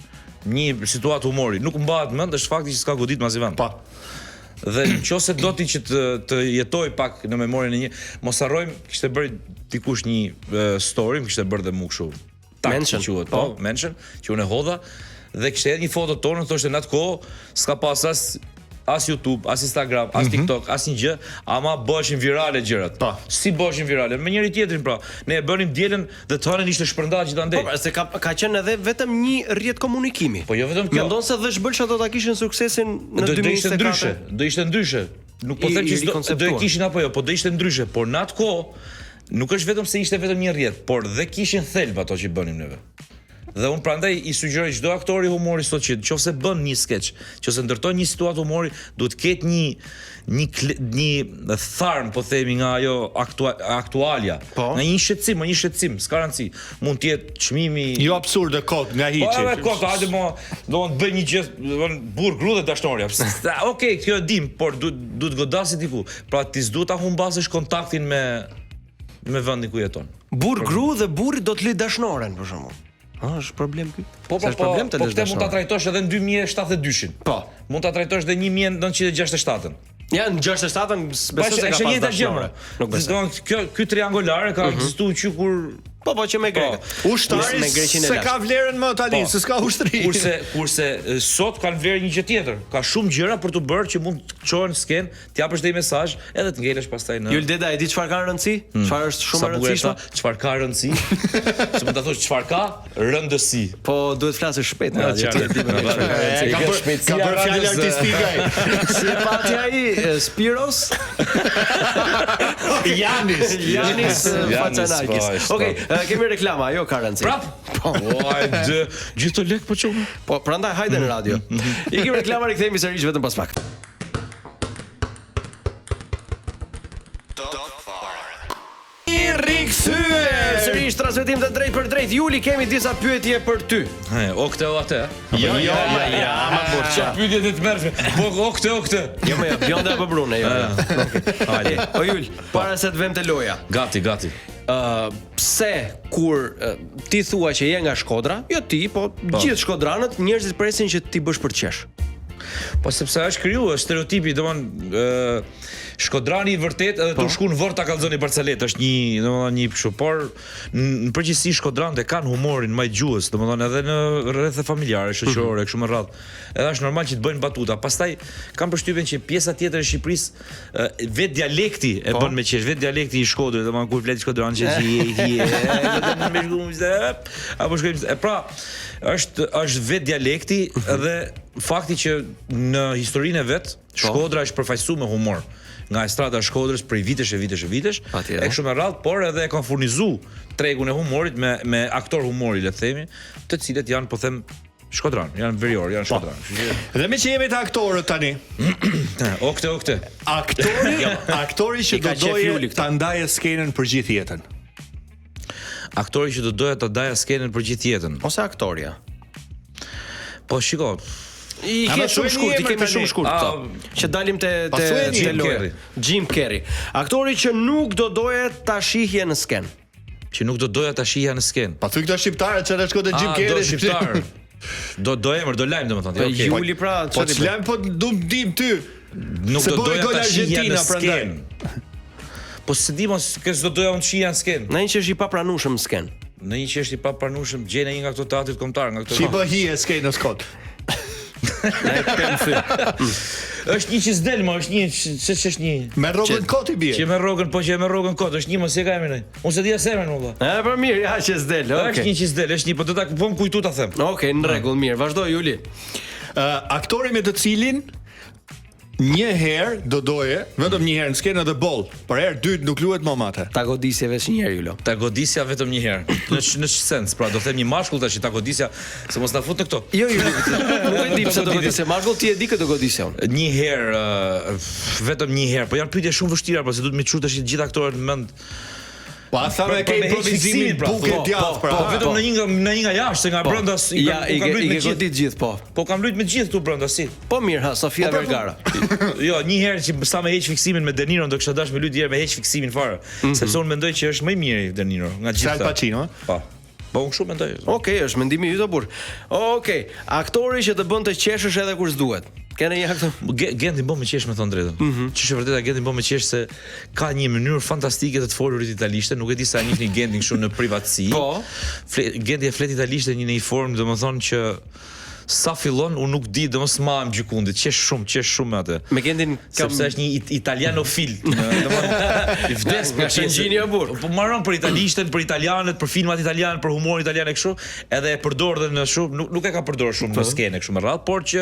një situatë humori nuk mbahet mend, është fakti që s'ka godit mas i vend. Pa. Dhe nëse do ti që të jetoj pak në memorien e një, mos harrojmë, kishte bërë dikush një story, kishte bërë dhe mua kështu. Mention quhet, po, mention, që unë e hodha dhe kishte edhe një foto tonë, thoshte në atë kohë s'ka pas as YouTube, as Instagram, as TikTok, as një gjë, ama bëheshin virale gjërat. Po. Si bëheshin virale? Me njëri tjetrin pra. Ne e bënim dielën dhe tonen ishte shpërndarë gjithandej. Po, se ka qenë edhe vetëm një rrjet komunikimi. Po jo vetëm kjo. Mendon se Dëshbëlsha do ta kishin suksesin në 2024? Do ishte ndryshe. Nuk po them që do e kishin apo jo, po do ishte ndryshe, por në atë kohë nuk është vetëm se ishte vetëm një rrjet, por dhe kishin thelb ato që bënim neve. Dhe unë prandaj i sugjeroj çdo aktor i humorit sot që nëse bën një skeç, nëse ndërton një situatë humori, duhet të ketë një tharm, po themi, nga ajo aktualja. Nga një shqetësim, s'ka rëndësi. Mund të jetë çmimi Jo absurde kot nga hiçi. Po edhe kot, hajde mo, do të bëj një gjë, burr, gru dhe dashnorja. Okej, kjo e dim, por duhet godasit diku. Pra ti s'duhet ta humbasësh kontaktin me vendin ku jeton. Burr, gru dhe burri do të lë dashnoren për shembull. Është problem ky? Po këtë mund ta trajtosh edhe në 2072-shin. Po. Mund ta trajtosh edhe 1967-ën. Ja, në 67-ën besoj se ka pas dashnore. Nuk besoj. Ky triangolare ka ekzistuar që kur Po që me Grek. Ushtari se ka vlerën më tani, se s'ka ushtri. Kurse sot kanë vlerë një gjë tjetër. Ka shumë gjëra për të bërë që mund të çohen në skenë, të japësh një mesazh edhe të ngelesh pastaj në. Jul Deda, e di çfarë ka rëndësi? Çfarë është shumë e rëndësishme? Çfarë ka rëndësi? Se mund ta thosh çfarë ka rëndësi. Po duhet flasësh shpejt në radio. Ka bërë fjalë artistike. Si e pati ai Spiros? Janis Façanakis. Okej, kemi reklama, jo ka rëndësi. Prap? Po, gjithë të lek po çon. Po, prandaj hajde në radio. I kemi reklama, rikthehemi sërish vetëm pas pak. Sërish transmetim të drejt për drejt. Juli, kemi disa pyetje për ty. O këtë o atë? Jo, ma burqa. Pyetjet e të mërshme. O këtë. Jo, Bjonda apo Brune, jo. Hajde. O Jul, para se të vëm te loja. Gati. Pse kur ti thua që je nga Shkodra, jo ti, po gjithë shkodranët, njerëzit presin që ti bësh për qesh. Po sepse është krijuar stereotipi, domthon shkodrani i vërtet edhe të shku në vort ta kallzoni Barcelet, është një kështu, por në përgjithësi shkodranët e kanë humorin më gjuhës, domthon edhe në rrethe familjare, shoqërore, kështu me radhë. Edhe është normal që të bëjnë batuta. Pastaj kam përshtypjen që pjesa tjetër e Shqipërisë vet dialekti e bën me qesh, vet dialekti i Shkodrës, domthon kur flet shkodran që apo shkojmë, pra është vet dialekti edhe fakti që në historinë e vet Shkodra është përfaqësuar me humor nga estrada e Shkodrës prej vitesh e kështu me radhë, por edhe e kanë furnizuar tregun e humorit me aktor humori, le të themi, të cilët janë, po them, shkodran, janë verior, janë shkodran. Dhe me që jemi të aktorët tani. O këtë. Aktori që do doje ta ndaje skenën për gjithë jetën. Aktori që do doja ta ndaje skenën për gjithë jetën. Ose aktoria. Po shiko, I kemi shumë shkurt këto. Që dalim te Jim Carrey. Aktori që nuk do doje ta shihje në skenë. Që nuk do doja ta shihja në skenë. Pa thuj këto shqiptarë që shko te Jim Carrey. Do shqiptar. Do emër, do lajm domethënë. Okej. Juli pra, po çlajm po dim ty. Nuk do doja ta shihja në skenë. Po se di mos që do doja unë shihja në skenë. Në një që është i papranueshëm në skenë. Në një që është i papranueshëm, gjene një nga këto teatrit kombëtar, nga këto. Si po hije skenës kot. Është një që s'del më, është një ç'është një. Me rrogën kot i bie. Që me rrogën kot, është një mos e ka emrin. Unë se di as emrin valla. Po mirë, ja që s'del, okay. Është një që s'del, është një, po do ta vëm kujtu ta them. Okej, në rregull, mirë, vazhdo Juli. Aktori me të cilin një herë do doje, vetëm një herë në skenë dhe boll, por herë dytë nuk luhet më atë. Ta godisje veç një herë Julo. Ta godisja vetëm një herë. Në sens, pra do them një mashkull tash ta godisja, se mos na fut në këto. Jo, nuk e di pse do godisje mashkull, ti e di këtë godisja unë. Një herë, vetëm një herë, po janë pyetje shumë vështira, po se duhet më çu tash gjithë aktorët në mend. Po asa me ke improvizimin buke djathtë pra. Po vetëm në një nga jashtë, se nga brenda i ke godit gjithë, po. Po kam luajt me gjithë këtu brenda si. Po mirë, ha, Sofia Vergara. Jo, një herë që sa me heq fiksimin me De Niro, do kisha dashur me luajt herë me heq fiksimin fare, sepse unë mendoj që është më i miri De Niro nga gjithë. Al Pacino, po. Po unë kështu mendoj. Okej, është mendimi yt burr. Okej, aktori që të bën të qeshësh edhe kur s'duhet. Kene një aktor? Genti bën me qesh me thënë drejtën. Që është vërtet Genti bën me qesh se ka një mënyrë fantastike të të folurit italishte, nuk e di sa njihni Gentin kështu në privatësi. Po. Genti e flet italisht në një formë, domethënë që sa fillon unë nuk di domos ma më gjykundit, qesh shumë atë. Me Kendin Sepse është një italianofil. I vdes nga Shëngjini e burr. Po marron për italishtën, për italianët, për filmat italian, për humorin italian e kështu, edhe e përdor dhe në shumë, nuk e ka përdorur shumë në skenë kështu me radhë, por që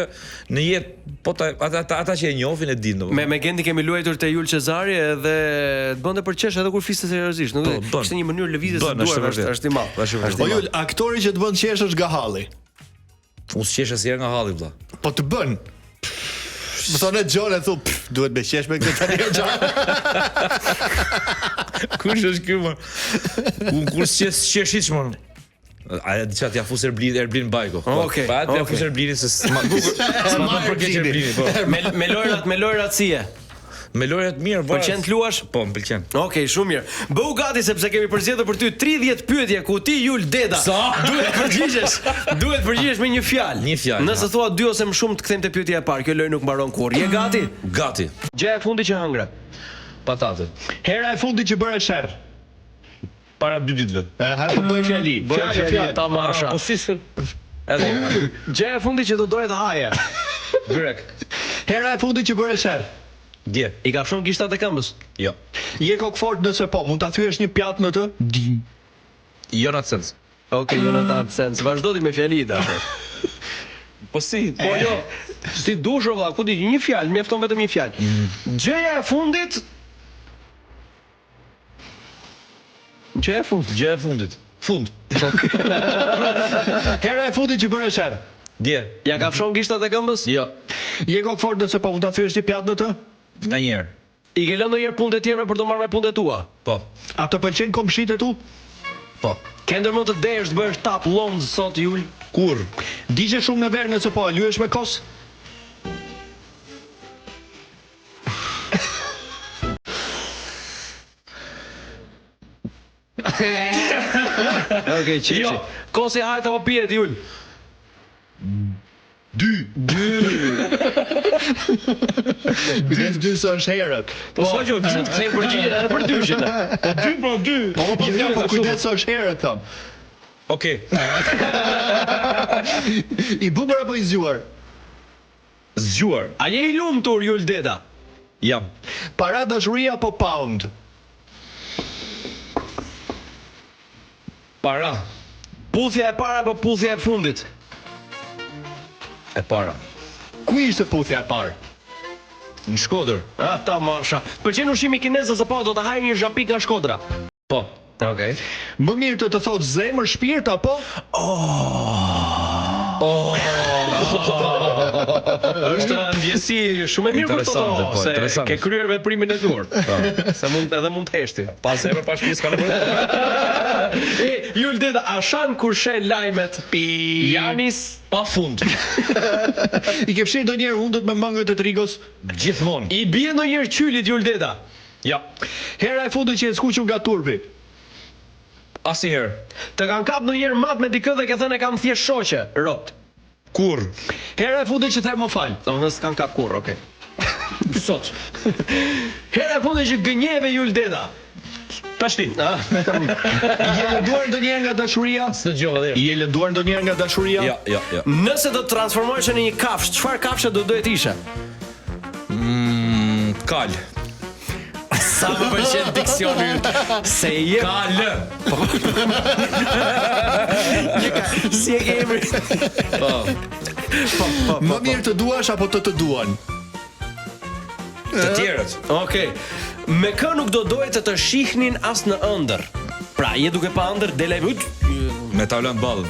në jetë po ata që e njohin e dinë. Me Kendi kemi luajtur te Jul Cezari edhe të bënte për qesh edhe kur fliste seriozisht, nuk e kishte një mënyrë lëvizjes së duar, është i madh. Po Jul, aktori që të bën qesh është Gahalli. Unë s'qesh asnjëherë nga halli vëlla. Po të bën. Më thonë John e thu, duhet me qesh me këtë tani John. Kush është ky më? Unë kur s'qesh më. A diçka t'ia fus Erblin Bajko. Okej. Pa t'ia fus Erblinin se s'ma për keq Erblinin, po. Me lojrat sie. Me lojrat mirë, po. Pëlqen të luash? Po, m'pëlqen. Okej, shumë mirë. Bëu gati sepse kemi përzgjedhur për ty 30 pyetje ku ti Jul Deda duhet përgjigjesh me një fjalë. Një fjalë. Nëse thua 2 ose më shumë të kthejmë te pyetja e parë. Kjo lojë nuk mbaron kurrë. Je gati? Gati. Gjëja e fundit që hëngra. Patate. Hera e fundit që bëre sherr. Para 2 ditëve. Ha po bëj fjali. Fjalë ta marrasha. Po si Edhe. Gjëja e fundit që do doje të haje. Grek. Hera e fundit që bëre sherr. Dje. I ka fshon gishtat e këmbës? Jo. Je kokfort nëse po, mund ta thyesh një pjatë në të? Jo në atë sens. Okej, jo në atë sens. Vazhdo ti me fjali tash. Po si? Po jo. Si dush valla, ku di, një fjalë, mjafton vetëm një fjalë. Gjëja e fundit. Gjëja e fundit. Fund. Hera e fundit që bëre sherr. Dje. Ja ka fshon gishtat e këmbës? Jo. Je kokfort nëse po, mund ta thyesh një pjatë në të? Nga njerë. I ke lënë ndonjëherë punët e tjera për të marrë me punët e tua? Po. A të pëlqen komshit e tu? Po. Ke ndërmend të desh të bësh tap lonz sot Jul? Kur? Digje shumë në verë nëse po, lyesh me kos? Okej, çiçi. Jo. Kosi hajt apo pihet Jul? 2 së është herët. Po sa që të kthejmë përgjigjen edhe për dyshin. 2 Po kujdes së është herët thon. Okej. I bukur apo i zgjuar? Zgjuar. A je i lumtur Jul Deda? Jam. Para dashuria apo pound? Para. Puthja e para apo puthja e fundit? E para. Ku ishte puthja e parë? Në Shkodër. Ah, ta masha. Pëlqen ushqimi kinez ose po do ta haj një zhapik nga Shkodra? Po. Okej. Më mirë të thotë zemër, shpirt apo? Është ndjesi shumë e mirë për to, Interesante, po, se interesante. ke kryer veprimin e dur. Se mund të heshti. Pas emër pas shtëpisë ka nevojë. Jul Deda, a shan kur shen lajmet Janis Pa fund. I ke fshirë ndonjëherë hundët me mangët e trigos? Gjithmonë. i bie ndonjëherë qylit Jul Deda? Ja. Hera e fundit që e skuqur nga turpi? Asnjëherë. Të kanë kap ndonjëherë mat me dikë dhe ke thënë e kam thjesht shoqe, rot. Kur? Hera e fundit që the më fal? Domethënë s'kan kap kurr, okay. Sot. Hera e fundit që gënjeve Jul Deda? Tashti. Je lënduar ndonjëherë nga dashuria? Së dëgjova dhe. Je lënduar ndonjëherë nga dashuria? Ja. Nëse do të transformohesh në një kafshë, çfarë kafshë do duhet ishe? Kal. Sa më pëlqen diksioni yt. Se je Kal. si e ke emri? Më mirë të duash apo të duan? Të tjerët. Okej. Me kë nuk do doje të shihnin as në ëndër. Pra, je duke pa ëndër, delaj Me tavlan ballën.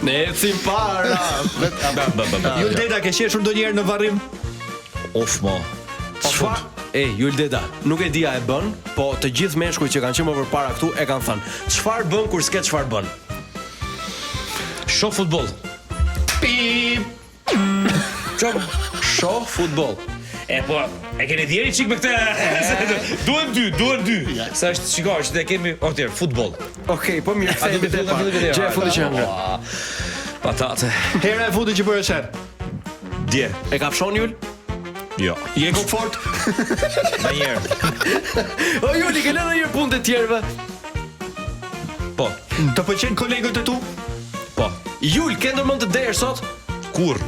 Ne ecim para. Jul Deda, ke qeshur ndonjëherë në varrim? Of mo. Çfarë? Jul Deda, nuk e dia e bën, po të gjithë meshkujt që kanë qenë më përpara këtu e kanë thënë. Çfarë bën kur s'ke çfarë bën? Shoh futboll. Shoh futboll. E po, e keni djeri çik me këtë. Duhen dy. Sa është shikoj, që ne kemi futboll. Okej, po mirë, kthehemi te parë. Gjë e fundit që hëngra. Patate. Hera e fundit që bëre sherr? Dje. E ka fshon Jul? Jo. Je kokfort? Ndonjëherë. O Juli, ke lënë një punë të tjerëve? Po. Të pëlqen kolegët e tu? Po. Jul, ke ndërmend të derë sot? Kur?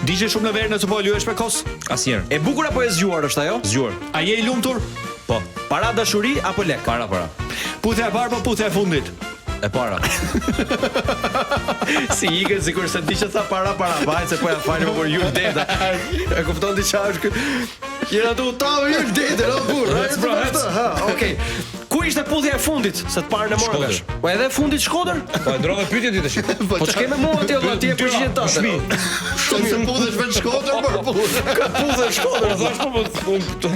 Digje shumë në verë nëse po luhesh me kos? Asnjëherë. E bukur apo e zgjuar është ajo? Zgjuar. A je I lumtur? Po. Para dashuri apo lek? Para. Puthja e parë po puthja e fundit? E para. Si ikën sikur se di që tha para, vaj se po ja falem por Jul deta. E kupton ti çfarë është ky? Jera të utave Jul deta, no burr. Ha, okay. Ku ishte puthja e fundit se të parën e morën vesh? Po edhe fundit Shkodër? Po e ndrove pyetje ti tash. Po ç'ke me mua ti valla ti e përgjigjen ta. Shumë se puthesh vetë Shkodër, por Puthë Shkodër, Thash po.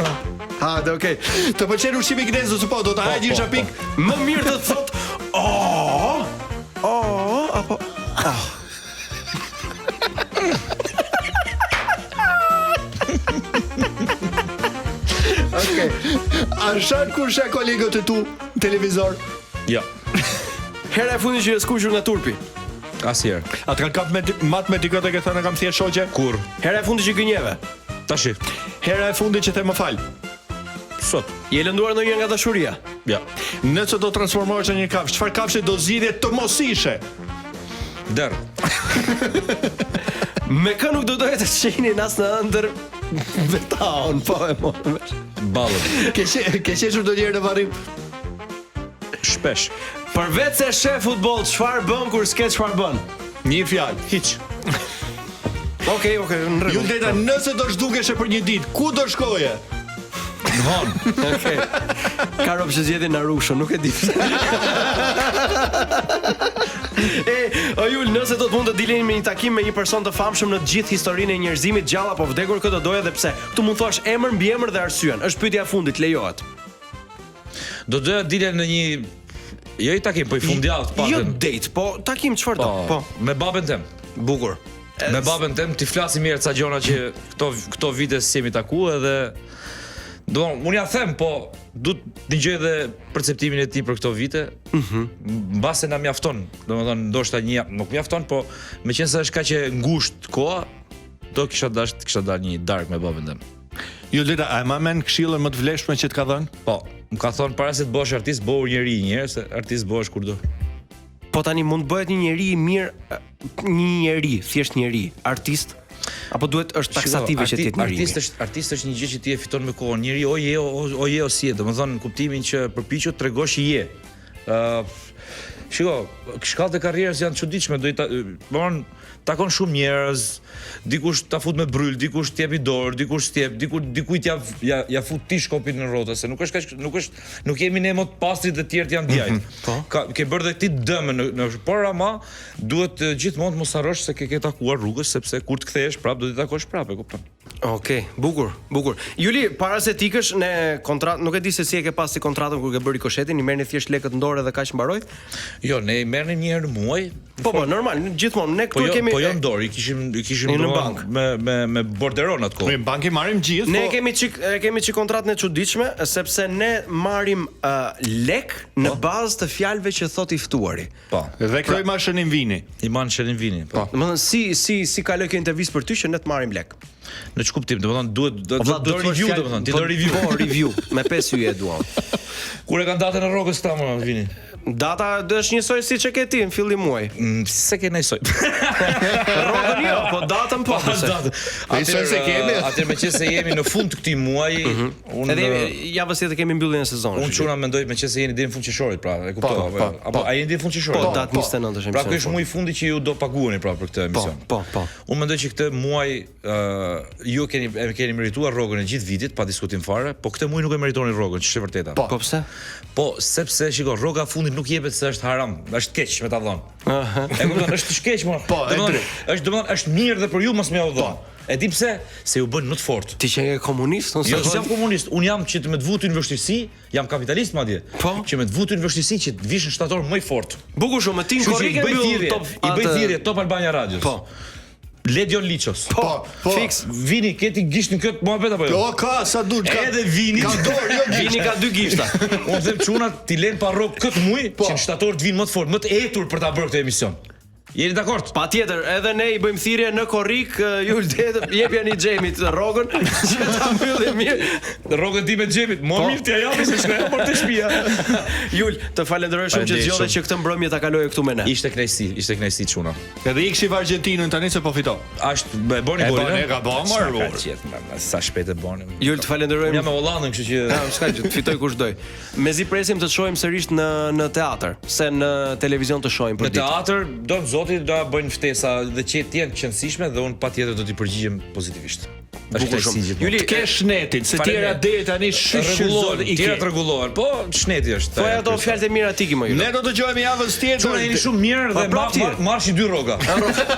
Ha, okay. Të pëlqen ushqimi kinez ose po do ta hajë një pik? Më mirë të thot apo Okay. A shan kur sheh kolegët e tu në televizor? Ja. Hera e fundit që e skuqur nga turpi. Asnjëherë. A të kanë kap matematikët e ke thënë kam thjesht shoqe? Kur? Hera e fundit që gënjeve. Tash. Hera e fundit që the më fal. Sot. Je lënduar ndonjëherë nga dashuria? Ja. Nëse do transformohesh në një kafsh, çfarë kafshi do zgjidhje të mos ishe? Der. Me kë nuk do doje të shihnin as në ëndër vetaon, po e morëm. Ballën. Ke qeshur ndonjëherë në varrim? Shpesh. Përveç se shef futboll, çfarë bën kur s'ke çfarë bën? Një fjalë. Hiç. Okej, në rregull. Ju deta nëse do zhdukeshe për një ditë, ku do shkoje? Von. Okej. Ka rob që zgjedhin në Rushë, nuk e di. O Jul, nëse do të mund të dileni me një takim me një person të famshëm në të gjithë historinë e njerëzimit, gjallë apo vdekur, këtë doja dhe pse? Ktu mund thosh emër, mbiemër dhe arsyen. Është pyetja e fundit, lejohet. Do doja dilja në një jo I takim, po I fundjavë të Jo paktën. date, po takim çfarë do? Po, Me babën tem. bukur. Me babën tem ti flasim mirë ca gjëra që këto vite s'jemi taku edhe unë ja them, po duhet të dëgjoj edhe perceptimin e tij për këto vite. Mbase na mjafton. Domethënë ndoshta një javë nuk mjafton, po meqense është kaq e ngushtë koha, do kisha dalë një darkë me babën tim. Ju deta, a ma men këshillën më të vlefshme që të ka dhënë? Po, më ka thonë para se të bëhesh artist, bëhu njeri një herë, se artist bëhesh kurdo. Po tani mund bëhet një njeri I mirë, një njeri, thjesht njeri, artist, apo duhet është taksative që të jetë njeri. Artist është një gjë që ti e fiton me kohën. Njeri o je o si je, domethënë në kuptimin që përpiqu të tregosh je. Shiko, shkallët e karrierës janë çuditshme, takon shumë njerëz, dikush ta fut me bryl, dikush t'jep I dorë, dikush t'jep, dikujt ja fut ti shkopin në rrotë, se nuk jemi ne më të pastrit dhe të tjerët janë djajt. Ke bërë dhe ti dëmë në por ama duhet gjithmonë të mos harrosh se ke takuar rrugës, sepse kur të kthehesh prap do t'i takosh prap, e kupton? Okej, bukur. Juli, para se t'ikësh në kontratë, nuk e di se si e ke pasi kontratën kur ke bërë rikoshetin, I merrni thjesht lekët në dorë dhe kaq mbaroi? Jo, ne I merrnim një herë në muaj. Po, normal, gjithmonë ne këtu kemi Po jo në dorë, I kishim në bank me borderon atë kohë. Në bank I marrim gjithë, Ne po. kemi çik kontratën e çuditshme, sepse ne marrim lek në bazë të fjalëve që thot I ftuari. Po. Dhe këto I mashënin vini. I man shenin vini. Po. Domethënë si kaloj kjo intervistë për ty që ne të marrim lek. Në ç'kuptim, domethënë do review, domethënë, ti do review. Po, review, me 5 yje duam. Kur e kanë datën e rrogës ta më vini. Data është njësoj siç e ke ti në fillim muaj. Se ke nejsoj. Rrogën jo, po datën po. Atëherë meqense jemi në fund të këtij muaji, unë Edhe javës tjetër kemi mbylljen e sezonit. Unë çuna mendoj meqense jeni deri në fund qershorit, pra, e kuptova. Apo a jeni deri në fund qershorit? Po, datë 29 është. Pra ky është muaji I fundit që ju do paguheni pra për këtë emision. Po. Unë mendoj që këtë muaj ju keni merituar rrogën e gjithë vitit pa diskutim fare, po këtë muaj nuk e meritoni rrogën, që është e vërteta. Po pse? Po sepse shiko, rroga e fundit nuk jepet se është haram, është keq me ta dhënë. E kupton, është keq më. Domethënë është mirë dhe për ju mos më u dhon. E di pse? Se ju bën më të fortë. Ti që je komunist, Jo, jam komunist. Un jam që të më të vutë në vështirësi, jam kapitalist madje. Që më të vutë në vështirësi që të vish në shtator më I fortë. Bukur shumë, me tin korrike mbyll top. I bëj thirrje Top Albania Radios. Po. Ledion Liços. Po. Fix. Vini, keti gisht në këtë muhabet apo jo? Jo, ka sa duhet ka. Edhe vini. Ka dorë, jo Vini ka 2 gishta. Unë them çuna ti lën pa rrok këtë muaj që në shtator të vinë më të fortë, më të etur për ta bërë këtë emision. Jeni dakord? Patjetër, edhe ne I bëjmë thirrje në korrik, ju jepja një Xhemit rrogën që ta mbyllim mirë. Rrogën time Xhemit, më mirë t'ja japi se shkoj por të shtëpia. Jul, të falenderoj shumë që zgjodhe që këtë mbrëmje ta kaloj këtu me ne. Ishte kënaqësi çuna. Edhe ikshi Argjentinën tani se po fiton. Ashtu boni golin. E ka bën marrë. Sa shpejt e boni. Jul, të falenderojmë. Jam me Hollandën, kështu që S'ka gjë, të fitoj kush doj. Mezi presim të të shohim sërish në teatr, se në televizion të shohim për në teatr do zoti do bëjnë ftesa dhe që të jenë qëndësishme dhe unë patjetër do t'i përgjigjem pozitivisht. Bukur shumë. Juli, të kesh shnetin, se tjera deri tani shqyrëzohen i tjera rregullohen, po shneti është. Po ato fjalët e mira tiki më Juli. Ne do të dëgjojmë javën tjetër. Çuna jeni shumë mirë dhe marrshi 2 rroga.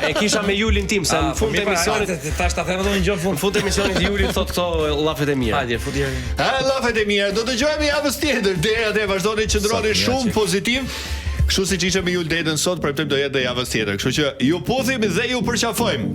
E kisha me Julin tim se në fund të emisionit tash ta them edhe një gjë në fund. Në fund të emisionit Juli thot këto llafet e mira. Hajde, futi. Llafet e mira, do të dëgjojmë javën tjetër. Deri atë vazhdoni të qëndroni shumë pozitiv. Kështu siç ishte me Jul Dedën sot, prapë do jetë javën tjetër. Kështu që ju puthim dhe ju përqafojmë.